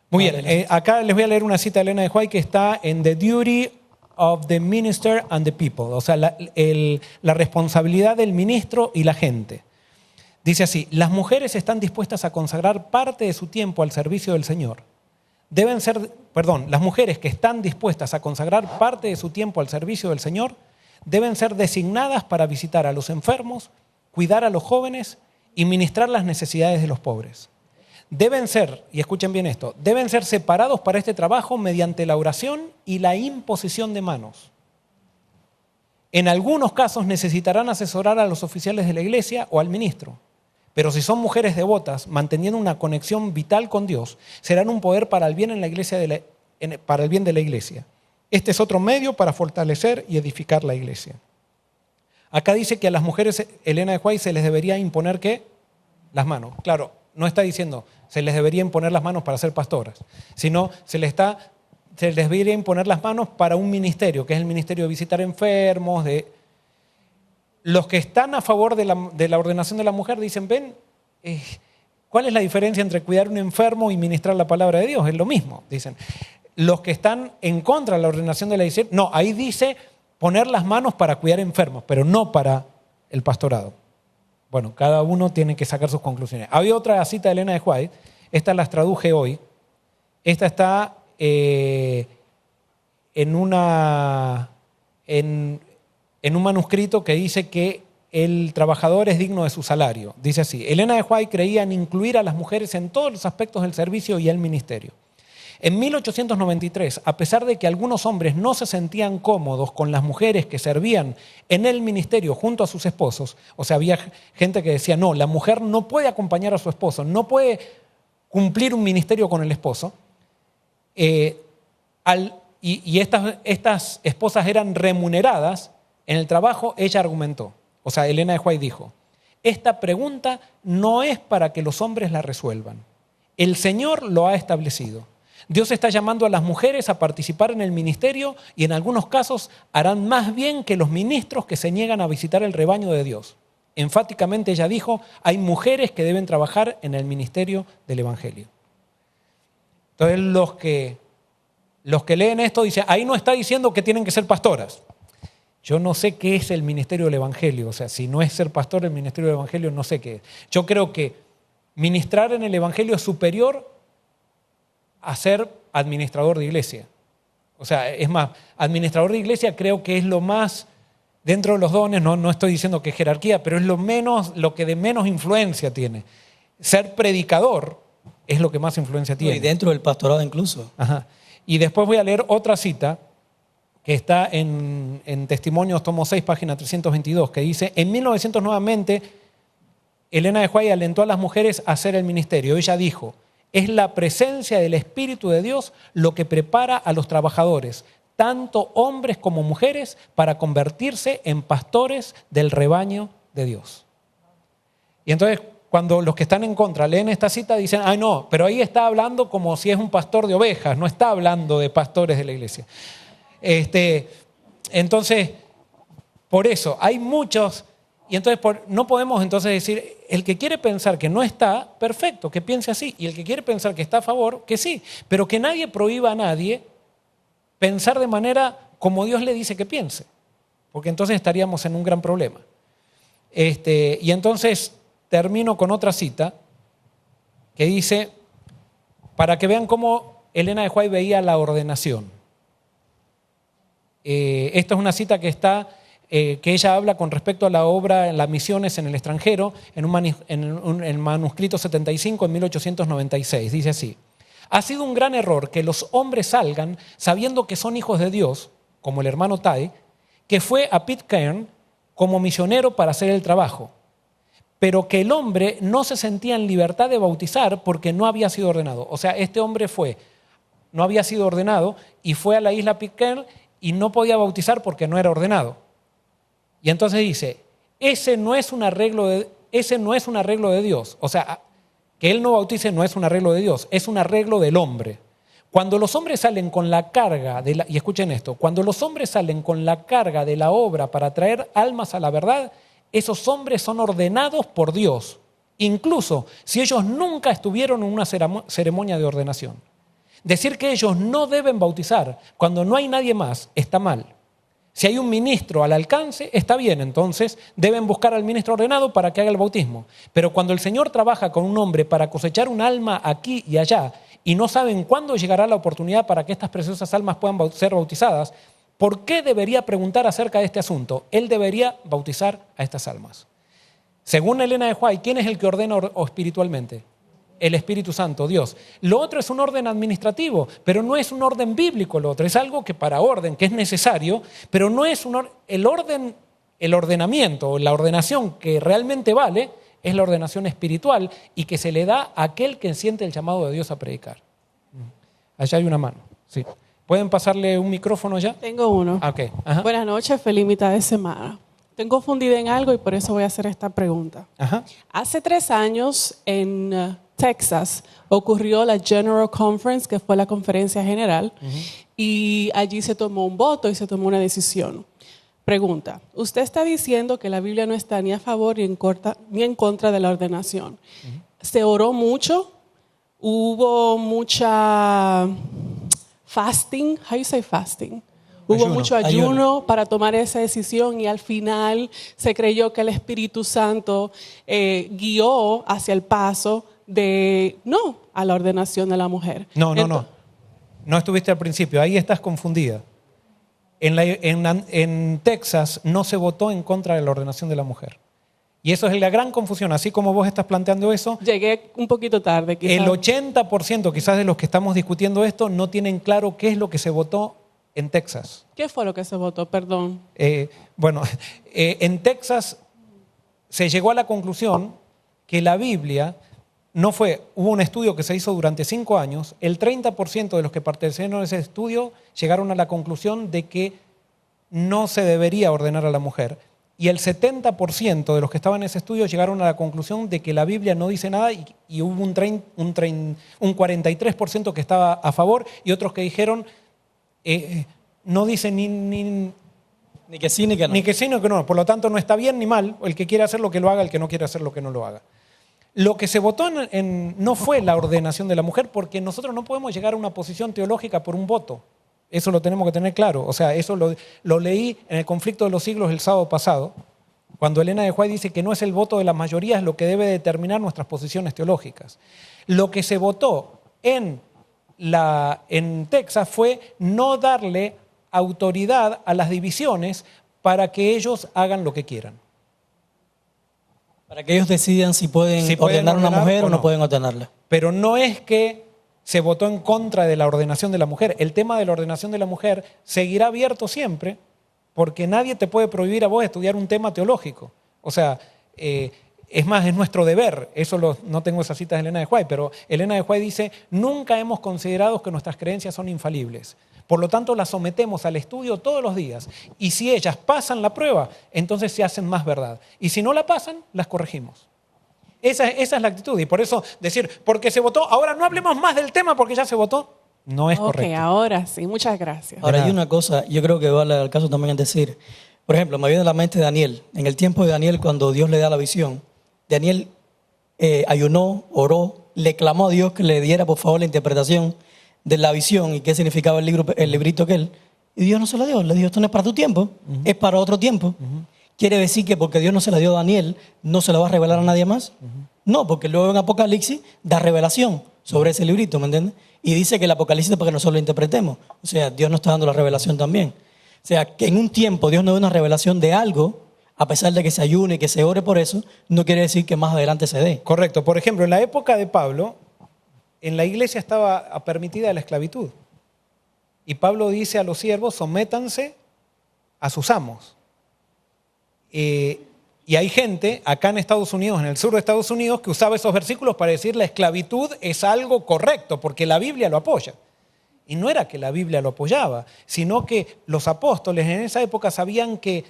Muy bien. Acá les voy a leer una cita de Elena de White que está en The Duty of the Minister and the People, o sea, la responsabilidad del ministro y la gente. Dice así, las mujeres están dispuestas a consagrar parte de su tiempo al servicio del Señor. Las mujeres que están dispuestas a consagrar parte de su tiempo al servicio del Señor deben ser designadas para visitar a los enfermos, cuidar a los jóvenes y ministrar las necesidades de los pobres. Deben ser, y escuchen bien esto, deben ser separados para este trabajo mediante la oración y la imposición de manos. En algunos casos necesitarán asesorar a los oficiales de la iglesia o al ministro. Pero si son mujeres devotas, manteniendo una conexión vital con Dios, serán un poder para el bien en la iglesia para el bien de la iglesia. Este es otro medio para fortalecer y edificar la iglesia. Acá dice que a las mujeres, Elena de White, se les debería imponer ¿qué? Las manos. Claro, no está diciendo se les debería imponer las manos para ser pastoras, sino se les debería imponer las manos para un ministerio, que es el ministerio de visitar enfermos, Los que están a favor de la ordenación de la mujer dicen, ¿cuál es la diferencia entre cuidar a un enfermo y ministrar la palabra de Dios? Es lo mismo, dicen. Los que están en contra de la ordenación de la iglesia, no, ahí dice poner las manos para cuidar enfermos, pero no para el pastorado. Bueno, cada uno tiene que sacar sus conclusiones. Había otra cita de Elena de White, estas las traduje hoy. Esta está en un manuscrito que dice que el trabajador es digno de su salario. Dice así, Elena de White creía en incluir a las mujeres en todos los aspectos del servicio y el ministerio. En 1893, a pesar de que algunos hombres no se sentían cómodos con las mujeres que servían en el ministerio junto a sus esposos, o sea, había gente que decía, no, la mujer no puede acompañar a su esposo, no puede cumplir un ministerio con el esposo, y estas esposas eran remuneradas en el trabajo, ella argumentó, o sea, Elena de White dijo, esta pregunta no es para que los hombres la resuelvan. El Señor lo ha establecido. Dios está llamando a las mujeres a participar en el ministerio y en algunos casos harán más bien que los ministros que se niegan a visitar el rebaño de Dios. Enfáticamente ella dijo, hay mujeres que deben trabajar en el ministerio del Evangelio. Entonces los que leen esto dicen, ahí no está diciendo que tienen que ser pastoras. Yo no sé qué es el ministerio del Evangelio. O sea, si no es ser pastor, el ministerio del Evangelio no sé qué es. Yo creo que ministrar en el Evangelio es superior a ser administrador de iglesia. O sea, es más, administrador de iglesia creo que es lo más, dentro de los dones, no estoy diciendo que es jerarquía, pero es lo que de menos influencia tiene. Ser predicador es lo que más influencia tiene. Y dentro del pastorado incluso. Ajá. Y después voy a leer otra cita que está en Testimonios, tomo 6, página 322, que dice, en 1900 nuevamente, Elena de White alentó a las mujeres a hacer el ministerio. Ella dijo, es la presencia del Espíritu de Dios lo que prepara a los trabajadores, tanto hombres como mujeres, para convertirse en pastores del rebaño de Dios. Y entonces, cuando los que están en contra leen esta cita, dicen, ay no, pero ahí está hablando como si es un pastor de ovejas, no está hablando de pastores de la iglesia. Entonces, por eso, hay muchos, y entonces no podemos entonces decir, el que quiere pensar que no está, perfecto, que piense así, y el que quiere pensar que está a favor, que sí, pero que nadie prohíba a nadie pensar de manera como Dios le dice que piense, porque entonces estaríamos en un gran problema. Y entonces termino con otra cita que dice, para que vean cómo Elena de White veía la ordenación. Esta es una cita que ella habla con respecto a la obra en las misiones en el extranjero, en el manuscrito 75 en 1896. Dice así, ha sido un gran error que los hombres salgan sabiendo que son hijos de Dios, como el hermano Tai, que fue a Pitcairn como misionero para hacer el trabajo, pero que el hombre no se sentía en libertad de bautizar porque no había sido ordenado. O sea, este hombre no había sido ordenado y fue a la isla Pitcairn y no podía bautizar porque no era ordenado. Y entonces dice, ese no es un arreglo de Dios. O sea, que él no bautice no es un arreglo de Dios, es un arreglo del hombre. Cuando los hombres salen con la carga, y escuchen esto, cuando los hombres salen con la carga de la obra para traer almas a la verdad, esos hombres son ordenados por Dios, incluso si ellos nunca estuvieron en una ceremonia de ordenación. Decir que ellos no deben bautizar cuando no hay nadie más está mal. Si hay un ministro al alcance, está bien, entonces deben buscar al ministro ordenado para que haga el bautismo. Pero cuando el Señor trabaja con un hombre para cosechar un alma aquí y allá y no saben cuándo llegará la oportunidad para que estas preciosas almas puedan ser bautizadas, ¿por qué debería preguntar acerca de este asunto? Él debería bautizar a estas almas. Según Elena de White, ¿quién es el que ordena espiritualmente? El Espíritu Santo, Dios. Lo otro es un orden administrativo, pero no es un orden bíblico lo otro. Es algo que para orden, que es necesario, pero no es el ordenamiento o la ordenación que realmente vale es la ordenación espiritual y que se le da a aquel que siente el llamado de Dios a predicar. Allá hay una mano. Sí. ¿Pueden pasarle un micrófono ya? Tengo uno. Okay. Ajá. Buenas noches, feliz mitad de semana. Estoy confundida en algo y por eso voy a hacer esta pregunta. Ajá. Hace 3 años en Texas ocurrió la General Conference, que fue la conferencia general, y allí se tomó un voto y se tomó una decisión. Pregunta, usted está diciendo que la Biblia no está ni a favor ni en contra de la ordenación. ¿Se oró mucho? ¿Hubo mucha fasting? How you say fasting? Hubo mucho ayuno para tomar esa decisión y al final se creyó que el Espíritu Santo guió hacia el paso a la ordenación de la mujer. No estuviste al principio, ahí estás confundida. En Texas no se votó en contra de la ordenación de la mujer. Y eso es la gran confusión, así como vos estás planteando eso. Llegué un poquito tarde. Quizás. El 80% quizás de los que estamos discutiendo esto no tienen claro qué es lo que se votó en Texas. ¿Qué fue lo que se votó? Perdón. En Texas se llegó a la conclusión que la Biblia hubo un estudio que se hizo durante 5 años, el 30% de los que participaron en ese estudio llegaron a la conclusión de que no se debería ordenar a la mujer. Y el 70% de los que estaban en ese estudio llegaron a la conclusión de que la Biblia no dice nada y hubo un 43% que estaba a favor y otros que dijeron no dice ni que sí ni que no. Ni que sí ni que no. Por lo tanto, no está bien ni mal. El que quiere hacerlo que lo haga, el que no quiere hacerlo que no lo haga. Lo que se votó no fue la ordenación de la mujer porque nosotros no podemos llegar a una posición teológica por un voto. Eso lo tenemos que tener claro. O sea, eso lo leí en el conflicto de los siglos el sábado pasado, cuando Elena de White dice que no es el voto de las mayorías lo que debe determinar nuestras posiciones teológicas. Lo que se votó en Texas fue no darle autoridad a las divisiones para que ellos hagan lo que quieran. Para que ellos decidan si pueden ordenar a una mujer o no pueden ordenarla. Pero no es que se votó en contra de la ordenación de la mujer. El tema de la ordenación de la mujer seguirá abierto siempre, porque nadie te puede prohibir a vos estudiar un tema teológico. O sea, es más, es nuestro deber. No tengo esas citas de Elena de White, pero Elena de White dice, nunca hemos considerado que nuestras creencias son infalibles. Por lo tanto, las sometemos al estudio todos los días. Y si ellas pasan la prueba, entonces se hacen más verdad. Y si no la pasan, las corregimos. Esa es la actitud. Y por eso decir, porque se votó, ahora no hablemos más del tema porque ya se votó, no es correcto. Ok, ahora sí, muchas gracias. Ahora, hay una cosa, yo creo que vale al caso también decir, por ejemplo, me viene a la mente Daniel. En el tiempo de Daniel, cuando Dios le da la visión, Daniel ayunó, oró, le clamó a Dios que le diera por favor la interpretación de la visión y qué significaba el librito aquel. Y Dios no se la dio. Le dijo, esto no es para tu tiempo, es para otro tiempo. ¿Quiere decir que porque Dios no se la dio a Daniel, no se la va a revelar a nadie más? No, porque luego en Apocalipsis da revelación sobre ese librito, ¿me entiendes? Y dice que el Apocalipsis es para que nosotros lo interpretemos. O sea, Dios nos está dando la revelación también. O sea, que en un tiempo Dios nos da una revelación de algo, a pesar de que se ayune y que se ore por eso, no quiere decir que más adelante se dé. Correcto. Por ejemplo, en la época de Pablo, en la iglesia estaba permitida la esclavitud. Y Pablo dice a los siervos, sométanse a sus amos. Y hay gente acá en Estados Unidos, en el sur de Estados Unidos, que usaba esos versículos para decir la esclavitud es algo correcto, porque la Biblia lo apoya. Y no era que la Biblia lo apoyaba, sino que los apóstoles en esa época sabían que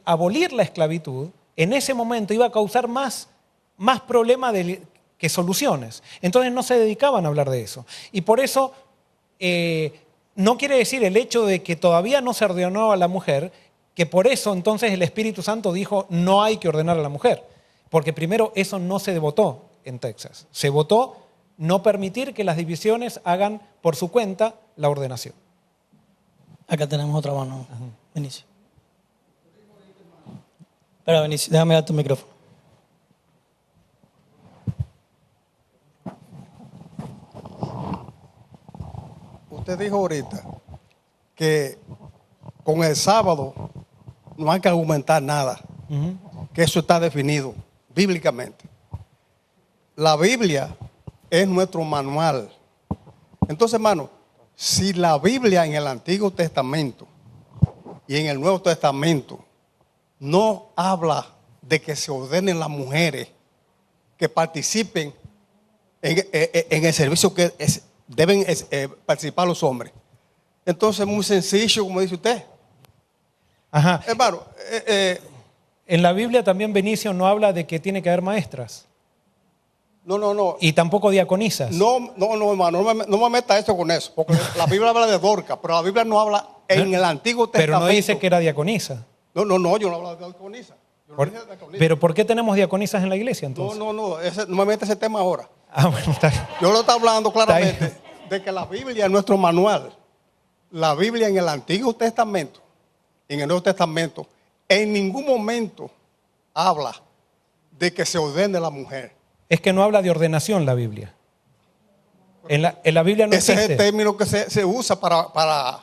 abolir la esclavitud en ese momento iba a causar más problemas que soluciones. Entonces no se dedicaban a hablar de eso. Y por eso no quiere decir el hecho de que todavía no se ordenó a la mujer, que por eso entonces el Espíritu Santo dijo no hay que ordenar a la mujer. Porque primero eso no se votó en Texas. Se votó no permitir que las divisiones hagan por su cuenta la ordenación. Acá tenemos otra mano. Benicio. Espera, Benicio, déjame dar tu micrófono. Usted dijo ahorita que con el sábado no hay que argumentar nada, que eso está definido bíblicamente. La Biblia es nuestro manual. Entonces, hermano, si la Biblia en el Antiguo Testamento y en el Nuevo Testamento no habla de que se ordenen las mujeres que participen en el servicio que deben participar los hombres, entonces es muy sencillo, como dice usted. Ajá. Hermano, en la Biblia también Benicio no habla de que tiene que haber maestras. no. Y tampoco diaconisas. No, hermano, no me meta eso con eso, porque la Biblia habla de Dorca, pero la Biblia no habla en el Antiguo Testamento. Pero no dice que era diaconisa. No, yo no hablo de diaconisa. Pero ¿por qué tenemos diaconisas en la iglesia entonces? No me meta ese tema ahora. Ah, bueno, está bien. Yo lo estoy hablando claramente Está de que la Biblia es nuestro manual. La Biblia en el Antiguo Testamento, en el Nuevo Testamento, en ningún momento habla de que se ordene la mujer. Es que no habla de ordenación la Biblia. En la Biblia no Ese existe. es el término que se usa para...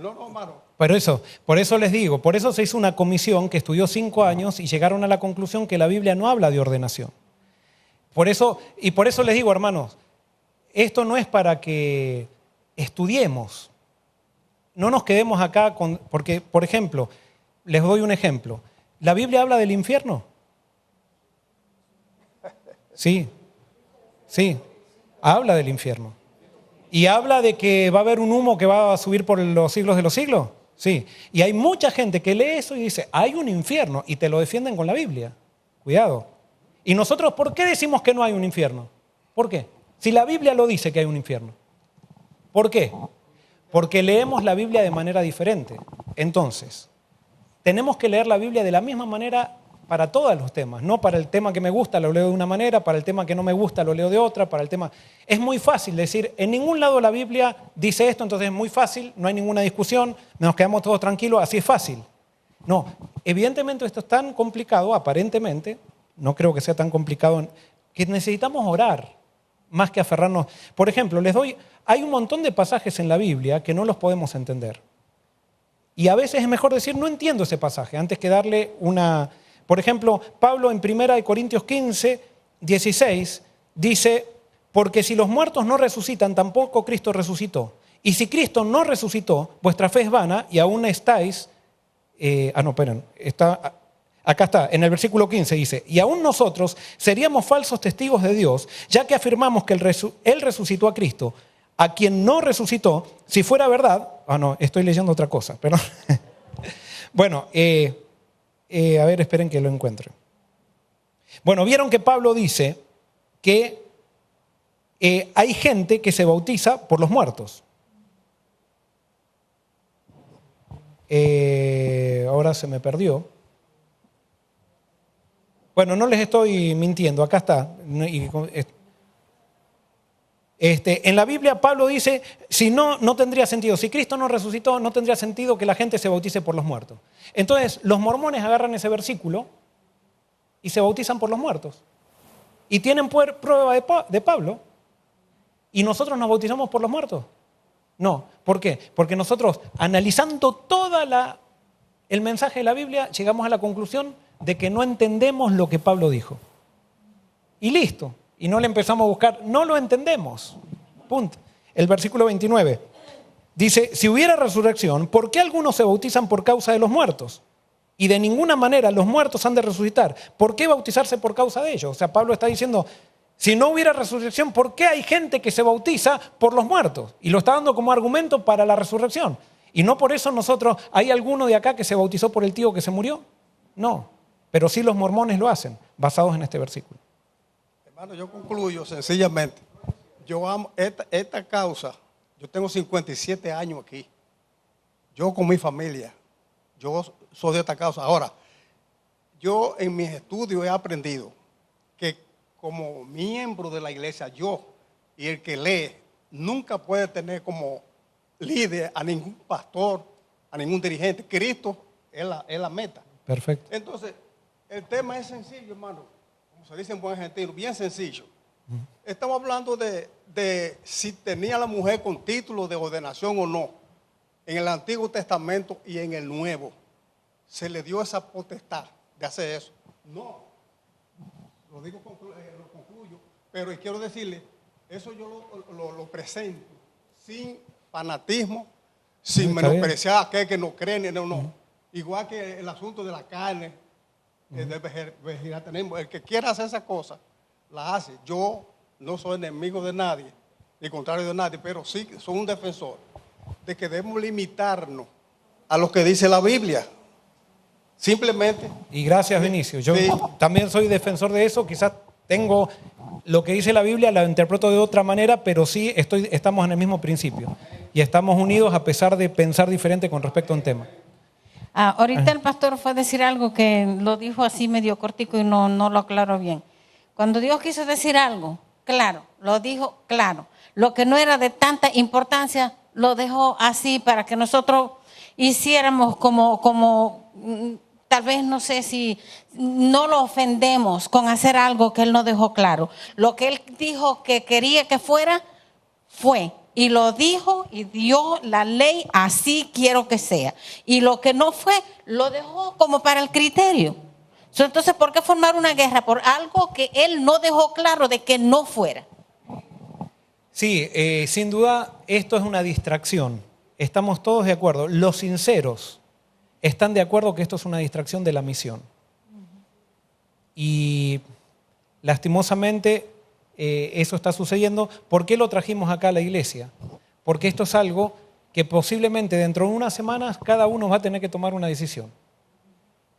No, hermano. Por eso les digo, por eso se hizo una comisión que estudió 5 años y llegaron a la conclusión que la Biblia no habla de ordenación. Por eso les digo, hermanos, esto no es para que estudiemos. No nos quedemos acá porque, por ejemplo, les doy un ejemplo. ¿La Biblia habla del infierno? Sí, habla del infierno. ¿Y habla de que va a haber un humo que va a subir por los siglos de los siglos? Sí. Y hay mucha gente que lee eso y dice, hay un infierno, y te lo defienden con la Biblia. Cuidado. ¿Y nosotros por qué decimos que no hay un infierno? ¿Por qué? Si la Biblia lo dice que hay un infierno. ¿Por qué? Porque leemos la Biblia de manera diferente. Entonces, tenemos que leer la Biblia de la misma manera para todos los temas, no para el tema que me gusta lo leo de una manera, para el tema que no me gusta lo leo de otra, para el tema... Es muy fácil decir, en ningún lado de la Biblia dice esto, entonces es muy fácil, no hay ninguna discusión, nos quedamos todos tranquilos, así es fácil. No, evidentemente esto es tan complicado, aparentemente, no creo que sea tan complicado, que necesitamos orar más que aferrarnos. Por ejemplo, hay un montón de pasajes en la Biblia que no los podemos entender. Y a veces es mejor decir, no entiendo ese pasaje, antes que darle una... Por ejemplo, Pablo en 1 Corintios 15, 16, dice, porque si los muertos no resucitan, tampoco Cristo resucitó. Y si Cristo no resucitó, vuestra fe es vana y aún estáis... acá está, en el versículo 15 dice, y aún nosotros seríamos falsos testigos de Dios, ya que afirmamos que Él resucitó a Cristo, a quien no resucitó, si fuera verdad... no, estoy leyendo otra cosa, perdón. Bueno, a ver, esperen que lo encuentre. Bueno, vieron que Pablo dice que hay gente que se bautiza por los muertos. Ahora se me perdió. Bueno, no les estoy mintiendo, acá está. En la Biblia Pablo dice, si no tendría sentido. Si Cristo no resucitó, no tendría sentido que la gente se bautice por los muertos. Entonces, los mormones agarran ese versículo y se bautizan por los muertos. Y tienen prueba de Pablo. ¿Y nosotros nos bautizamos por los muertos? No. ¿Por qué? Porque nosotros, analizando todo el mensaje de la Biblia, llegamos a la conclusión de que no entendemos lo que Pablo dijo. Y listo. Y no le empezamos a buscar, no lo entendemos. Punto. El versículo 29 dice, si hubiera resurrección, ¿por qué algunos se bautizan por causa de los muertos? Y de ninguna manera los muertos han de resucitar. ¿Por qué bautizarse por causa de ellos? O sea, Pablo está diciendo, si no hubiera resurrección, ¿por qué hay gente que se bautiza por los muertos? Y lo está dando como argumento para la resurrección. Y no por eso nosotros, ¿hay alguno de acá que se bautizó por el tío que se murió? No, pero sí los mormones lo hacen, basados en este versículo. Hermano, yo concluyo sencillamente. Yo amo esta causa. Yo tengo 57 años aquí. Yo con mi familia. Yo soy de esta causa. Ahora, yo en mis estudios he aprendido que como miembro de la iglesia, yo y el que lee, nunca puede tener como líder a ningún pastor, a ningún dirigente. Cristo es la meta. Perfecto. Entonces, el tema es sencillo, hermano. Se dice en buen argentino, bien sencillo. Estamos hablando de si tenía la mujer con título de ordenación o no. En el Antiguo Testamento y en el Nuevo se le dio esa potestad de hacer eso. No, lo digo, lo concluyo, pero quiero decirle, eso yo lo presento sin fanatismo, sin menospreciar a aquel que no cree, no. Igual que el asunto de la carne. El que quiera hacer esa cosa, la hace. Yo no soy enemigo de nadie, ni contrario de nadie, pero sí soy un defensor de que debemos limitarnos a lo que dice la Biblia. Simplemente. Y gracias, Vinicio. Yo sí. También soy defensor de eso. Quizás tengo lo que dice la Biblia, la interpreto de otra manera, pero sí estamos en el mismo principio. Y estamos unidos a pesar de pensar diferente con respecto a un tema. Ahorita el pastor fue a decir algo que lo dijo así medio cortico y no lo aclaró bien. Cuando Dios quiso decir algo, claro, lo dijo claro. Lo que no era de tanta importancia, lo dejó así para que nosotros hiciéramos como tal vez no sé si no lo ofendemos con hacer algo que Él no dejó claro. Lo que Él dijo que quería que fuera, fue. Y lo dijo y dio la ley, así quiero que sea. Y lo que no fue, lo dejó como para el criterio. Entonces, ¿por qué formar una guerra? Por algo que él no dejó claro de que no fuera. Sí, sin duda, esto es una distracción. Estamos todos de acuerdo. Los sinceros están de acuerdo que esto es una distracción de la misión. Y lastimosamente... eso está sucediendo. ¿Por qué lo trajimos acá a la iglesia? Porque esto es algo que posiblemente dentro de unas semanas cada uno va a tener que tomar una decisión.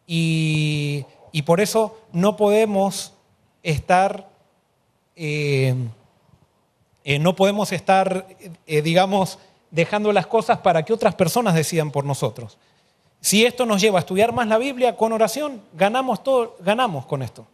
Y por eso no podemos estar, digamos, dejando las cosas para que otras personas decidan por nosotros. Si esto nos lleva a estudiar más la Biblia con oración, ganamos con esto.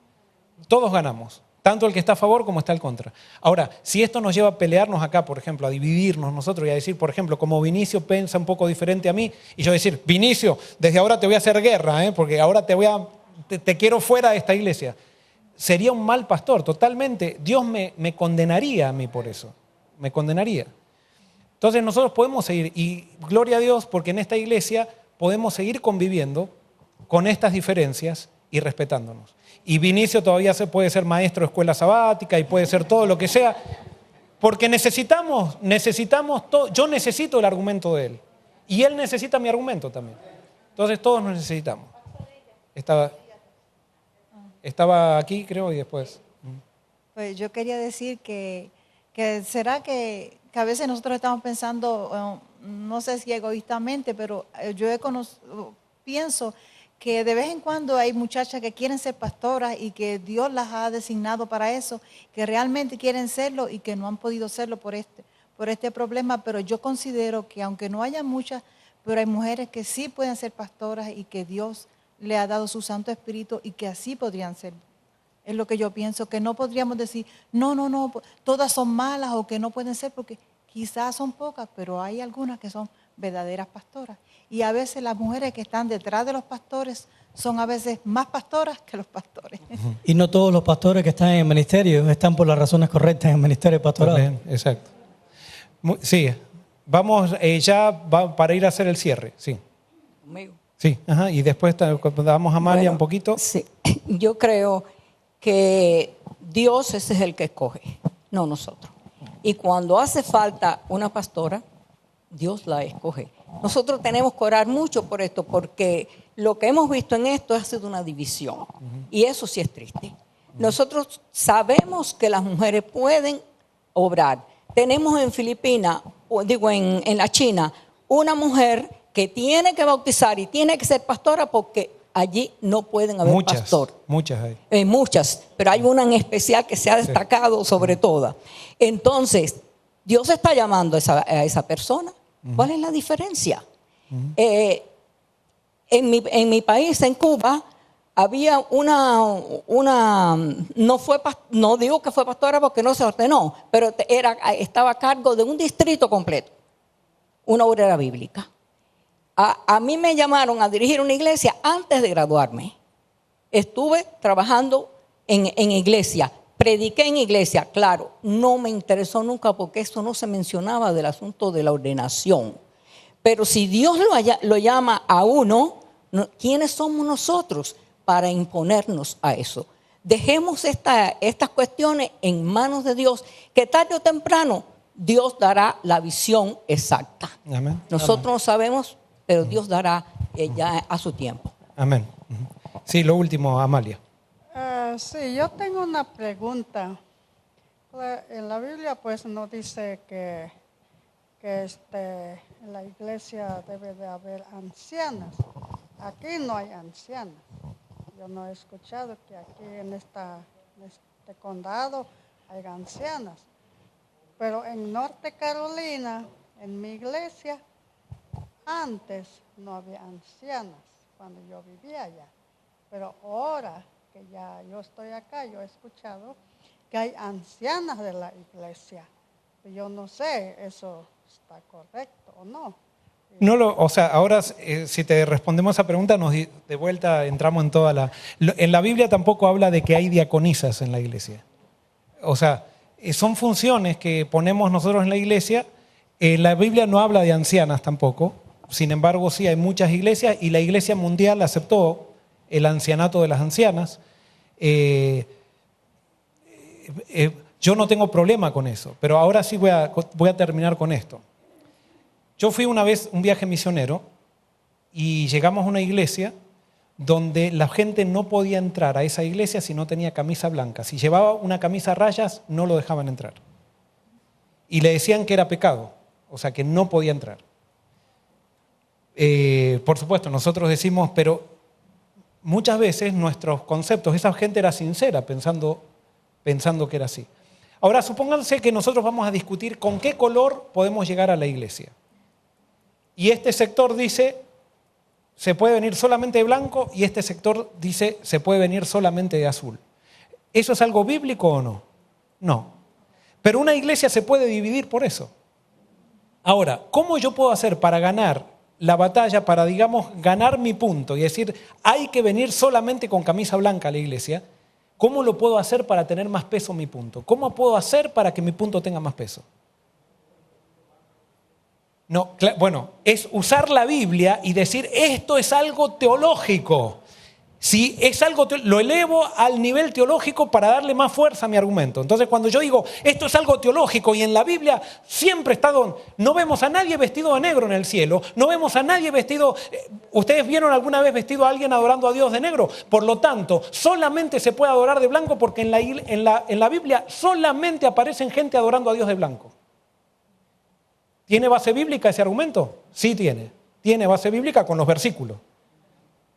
Todos ganamos, tanto el que está a favor como está al contra. Ahora, si esto nos lleva a pelearnos acá, por ejemplo, a dividirnos nosotros y a decir, por ejemplo, como Vinicio piensa un poco diferente a mí, y yo decir, Vinicio, desde ahora te voy a hacer guerra, porque ahora te quiero fuera de esta iglesia. Sería un mal pastor, totalmente. Dios me condenaría a mí por eso, me condenaría. Entonces nosotros podemos seguir, y gloria a Dios, porque en esta iglesia podemos seguir conviviendo con estas diferencias y respetándonos. Y Vinicio todavía puede ser maestro de escuela sabática y puede ser todo lo que sea, porque necesitamos todo. Yo necesito el argumento de él y él necesita mi argumento también. Entonces todos nos necesitamos. Estaba aquí, creo, y después. Pues yo quería decir que será que a veces nosotros estamos pensando, no sé si egoístamente, pero yo pienso que de vez en cuando hay muchachas que quieren ser pastoras y que Dios las ha designado para eso, que realmente quieren serlo y que no han podido serlo por este problema, pero yo considero que aunque no haya muchas, pero hay mujeres que sí pueden ser pastoras y que Dios le ha dado su Santo Espíritu y que así podrían ser. Es lo que yo pienso, que no podríamos decir, no, todas son malas o que no pueden ser, porque quizás son pocas, pero hay algunas que son verdaderas pastoras. Y a veces las mujeres que están detrás de los pastores son a veces más pastoras que los pastores. Y no todos los pastores que están en el ministerio están por las razones correctas en el ministerio de pastorado. Bien, exacto. Sí, vamos para ir a hacer el cierre, sí. Conmigo. Sí, y después damos a Amalia un poquito. Sí, yo creo que Dios ese es el que escoge, no nosotros. Y cuando hace falta una pastora, Dios la escoge. Nosotros tenemos que orar mucho por esto, porque lo que hemos visto en esto ha sido una división. Y eso sí es triste. Nosotros sabemos que las mujeres pueden obrar. Tenemos en Filipinas, en la China, una mujer que tiene que bautizar y tiene que ser pastora porque allí no pueden haber pastor. Muchas hay. Muchas, pero hay una en especial que se ha destacado sobre todas. Entonces, Dios está llamando a esa persona. ¿Cuál es la diferencia? En mi país, en Cuba, había no digo que fue pastora porque no se ordenó, pero estaba a cargo de un distrito completo, una obrera bíblica. A mí me llamaron a dirigir una iglesia antes de graduarme. Estuve trabajando en iglesia, prediqué en iglesia, claro, no me interesó nunca porque eso no se mencionaba del asunto de la ordenación. Pero si Dios lo llama a uno, ¿quiénes somos nosotros para imponernos a eso? Dejemos estas cuestiones en manos de Dios, que tarde o temprano Dios dará la visión exacta. Amén. Nosotros no sabemos, pero Dios dará ya a su tiempo. Amén. Sí, lo último, Amalia. Sí, yo tengo una pregunta. En la Biblia pues nos dice que en la iglesia debe de haber ancianas. Aquí no hay ancianas. Yo no he escuchado que aquí en este condado hay ancianas. Pero en Norte Carolina, en mi iglesia, antes no había ancianas cuando yo vivía allá. Pero ahora que ya yo estoy acá, yo he escuchado que hay ancianas de la iglesia. Yo no sé, ¿eso está correcto o no? Ahora si te respondemos a esa pregunta, de vuelta entramos en toda la... En la Biblia tampoco habla de que hay diaconisas en la iglesia. O sea, son funciones que ponemos nosotros en la iglesia. La Biblia no habla de ancianas tampoco. Sin embargo, sí hay muchas iglesias y la Iglesia Mundial aceptó el ancianato de las ancianas. Yo no tengo problema con eso, pero ahora sí voy a terminar con esto. Yo fui una vez un viaje misionero y llegamos a una iglesia donde la gente no podía entrar a esa iglesia si no tenía camisa blanca. Si llevaba una camisa a rayas, no lo dejaban entrar. Y le decían que era pecado, o sea que no podía entrar. Por supuesto, nosotros decimos, pero muchas veces nuestros conceptos, esa gente era sincera pensando que era así. Ahora, supónganse que nosotros vamos a discutir con qué color podemos llegar a la iglesia. Y este sector dice se puede venir solamente de blanco y este sector dice se puede venir solamente de azul. ¿Eso es algo bíblico o no? No. Pero una iglesia se puede dividir por eso. Ahora, ¿cómo yo puedo hacer para ganar la batalla, para, digamos, ganar mi punto y decir, hay que venir solamente con camisa blanca a la iglesia? ¿Cómo lo puedo hacer para tener más peso mi punto? ¿Cómo puedo hacer para que mi punto tenga más peso? No, bueno, es usar la Biblia y decir, esto es algo teológico. Si es algo, lo elevo al nivel teológico para darle más fuerza a mi argumento. Entonces, cuando yo digo, esto es algo teológico y en la Biblia siempre está, no vemos a nadie vestido de negro en el cielo, no vemos a nadie vestido, ¿ustedes vieron alguna vez vestido a alguien adorando a Dios de negro? Por lo tanto, solamente se puede adorar de blanco porque en la Biblia solamente aparecen gente adorando a Dios de blanco. ¿Tiene base bíblica ese argumento? Sí tiene. Tiene base bíblica con los versículos.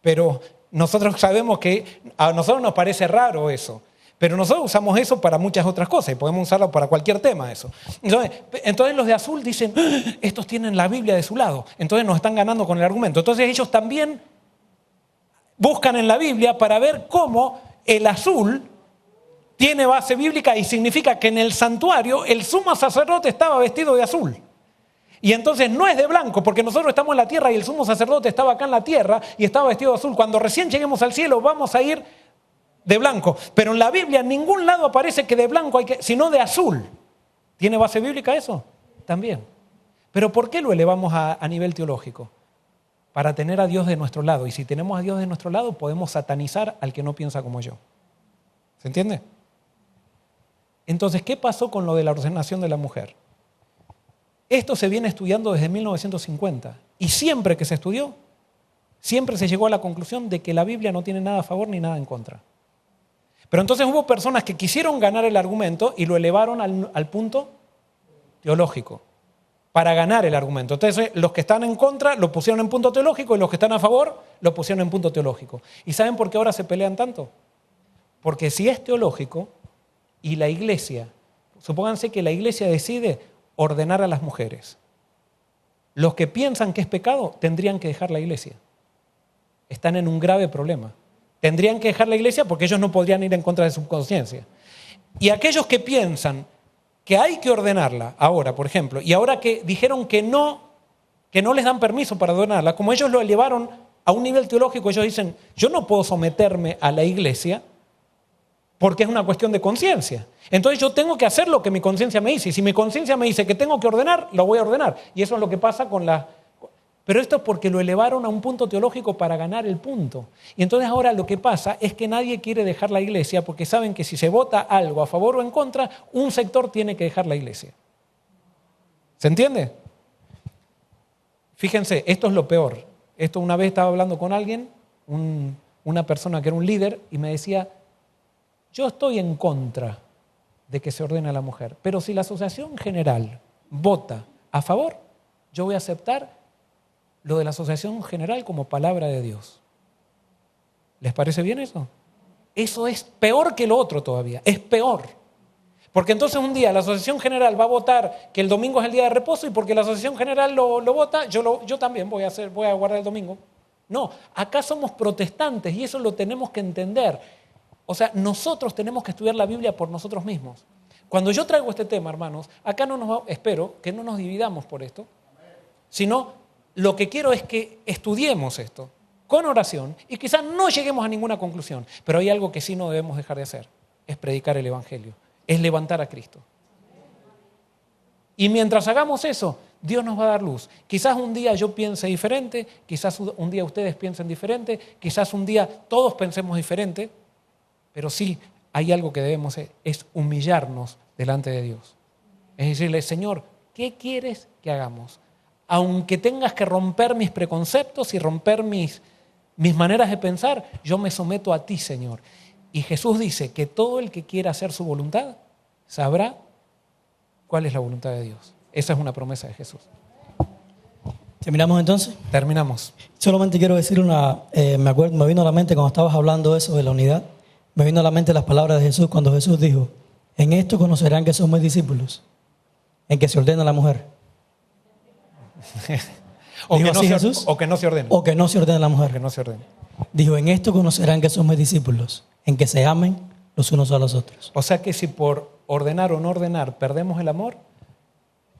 Pero nosotros sabemos que a nosotros nos parece raro eso. Pero nosotros usamos eso para muchas otras cosas y podemos usarlo para cualquier tema eso. Entonces los de azul dicen, estos tienen la Biblia de su lado. Entonces nos están ganando con el argumento. Entonces ellos también buscan en la Biblia para ver cómo el azul tiene base bíblica y significa que en el santuario el sumo sacerdote estaba vestido de azul. Y entonces no es de blanco, porque nosotros estamos en la tierra y el sumo sacerdote estaba acá en la tierra y estaba vestido de azul. Cuando recién lleguemos al cielo vamos a ir de blanco. Pero en la Biblia en ningún lado aparece que de blanco hay que, sino de azul. ¿Tiene base bíblica eso? También. Pero ¿por qué lo elevamos a nivel teológico? Para tener a Dios de nuestro lado. Y si tenemos a Dios de nuestro lado, podemos satanizar al que no piensa como yo. ¿Se entiende? Entonces, ¿qué pasó con lo de la ordenación de la mujer? Esto se viene estudiando desde 1950 y siempre que se estudió, siempre se llegó a la conclusión de que la Biblia no tiene nada a favor ni nada en contra. Pero entonces hubo personas que quisieron ganar el argumento y lo elevaron al punto teológico para ganar el argumento. Entonces los que están en contra lo pusieron en punto teológico y los que están a favor lo pusieron en punto teológico. ¿Y saben por qué ahora se pelean tanto? Porque si es teológico y la iglesia, supónganse que la iglesia decide ordenar a las mujeres. Los que piensan que es pecado tendrían que dejar la iglesia. Están en un grave problema. Tendrían que dejar la iglesia porque ellos no podrían ir en contra de su conciencia. Y aquellos que piensan que hay que ordenarla ahora, por ejemplo, y ahora que dijeron que no les dan permiso para ordenarla, como ellos lo elevaron a un nivel teológico, ellos dicen, yo no puedo someterme a la iglesia porque es una cuestión de conciencia. Entonces yo tengo que hacer lo que mi conciencia me dice. Y si mi conciencia me dice que tengo que ordenar, lo voy a ordenar. Y eso es lo que pasa con la... Pero esto es porque lo elevaron a un punto teológico para ganar el punto. Y entonces ahora lo que pasa es que nadie quiere dejar la iglesia porque saben que si se vota algo a favor o en contra, un sector tiene que dejar la iglesia. ¿Se entiende? Fíjense, esto es lo peor. Esto una vez estaba hablando con alguien, una persona que era un líder, y me decía, yo estoy en contra de que se ordene a la mujer, pero si la asociación general vota a favor, yo voy a aceptar lo de la asociación general como palabra de Dios. ¿Les parece bien eso? Eso es peor que lo otro todavía, es peor. Porque entonces un día la asociación general va a votar que el domingo es el día de reposo y porque la asociación general lo vota, yo también voy a guardar el domingo. No, acá somos protestantes y eso lo tenemos que entender. O sea, nosotros tenemos que estudiar la Biblia por nosotros mismos. Cuando yo traigo este tema, hermanos, acá espero que no nos dividamos por esto, sino lo que quiero es que estudiemos esto con oración y quizás no lleguemos a ninguna conclusión, pero hay algo que sí no debemos dejar de hacer, es predicar el Evangelio, es levantar a Cristo. Y mientras hagamos eso, Dios nos va a dar luz. Quizás un día yo piense diferente, quizás un día ustedes piensen diferente, quizás un día todos pensemos diferente, pero sí hay algo que debemos hacer, es humillarnos delante de Dios. Es decirle, Señor, ¿qué quieres que hagamos? Aunque tengas que romper mis preconceptos y romper mis maneras de pensar, yo me someto a ti, Señor. Y Jesús dice que todo el que quiera hacer su voluntad sabrá cuál es la voluntad de Dios. Esa es una promesa de Jesús. ¿Terminamos entonces? Terminamos. Solamente quiero decir me vino a la mente cuando estabas hablando eso de la unidad, me vino a la mente las palabras de Jesús cuando Jesús dijo, en esto conocerán que somos mis discípulos, en que se ordena la mujer. O Dijo que, no así se, Jesús. o que no se ordene. O que no se ordene la O que mujer. no se ordene. Dijo, en esto conocerán que somos discípulos, en que se amen los unos a los otros. O sea que si por ordenar o no ordenar perdemos el amor,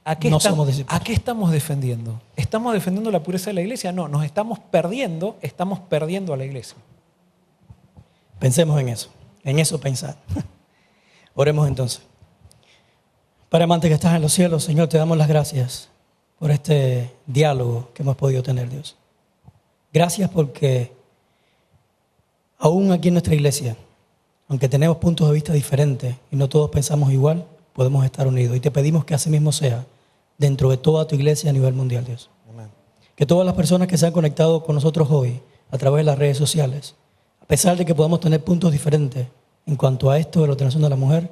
¿a qué, No somos discípulos. ¿a qué estamos defendiendo? ¿Estamos defendiendo la pureza de la iglesia? No, nos estamos perdiendo a la iglesia. Pensemos en eso pensar. Oremos entonces. Padre amante que estás en los cielos, Señor, te damos las gracias por este diálogo que hemos podido tener, Dios. Gracias porque aún aquí en nuestra iglesia, aunque tenemos puntos de vista diferentes y no todos pensamos igual, podemos estar unidos. Y te pedimos que así mismo sea dentro de toda tu iglesia a nivel mundial, Dios. Amén. Que todas las personas que se han conectado con nosotros hoy a través de las redes sociales, a pesar de que podamos tener puntos diferentes en cuanto a esto de la ordenación de la mujer,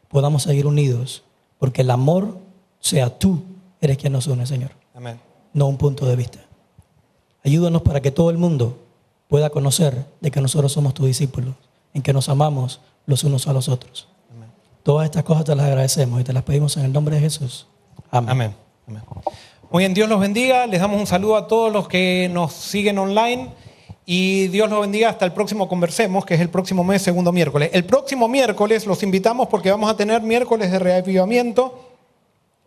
podamos seguir unidos, porque el amor, sea tú, eres quien nos une, Señor, Amén. no un punto de vista. Ayúdanos para que todo el mundo pueda conocer de que nosotros somos tus discípulos, en que nos amamos los unos a los otros. Amén. Todas estas cosas te las agradecemos y te las pedimos en el nombre de Jesús. Amén. Amén. Amén. Muy bien, Dios los bendiga. Les damos un saludo a todos los que nos siguen online. Y Dios los bendiga hasta el próximo Conversemos, que es el próximo mes, segundo miércoles. El próximo miércoles los invitamos porque vamos a tener miércoles de reavivamiento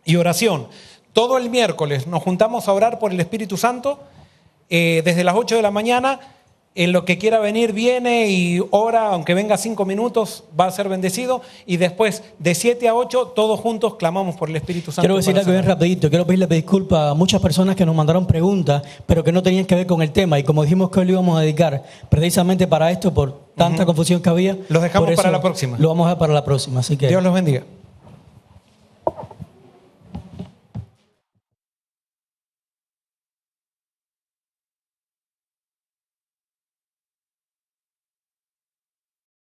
y oración. Todo el miércoles nos juntamos a orar por el Espíritu Santo desde las 8 de la mañana. En lo que quiera venir, viene y ora, aunque venga 5 minutos, va a ser bendecido. Y después, de 7 a 8, todos juntos clamamos por el Espíritu Santo. Quiero decir para algo bien sanar. rapidito. Quiero pedirle disculpas a muchas personas que nos mandaron preguntas, pero que no tenían que ver con el tema. Y como dijimos que hoy lo íbamos a dedicar precisamente para esto, por tanta confusión que había. Los dejamos por eso para la próxima. Lo vamos a dejar para la próxima. Así que Dios los bendiga.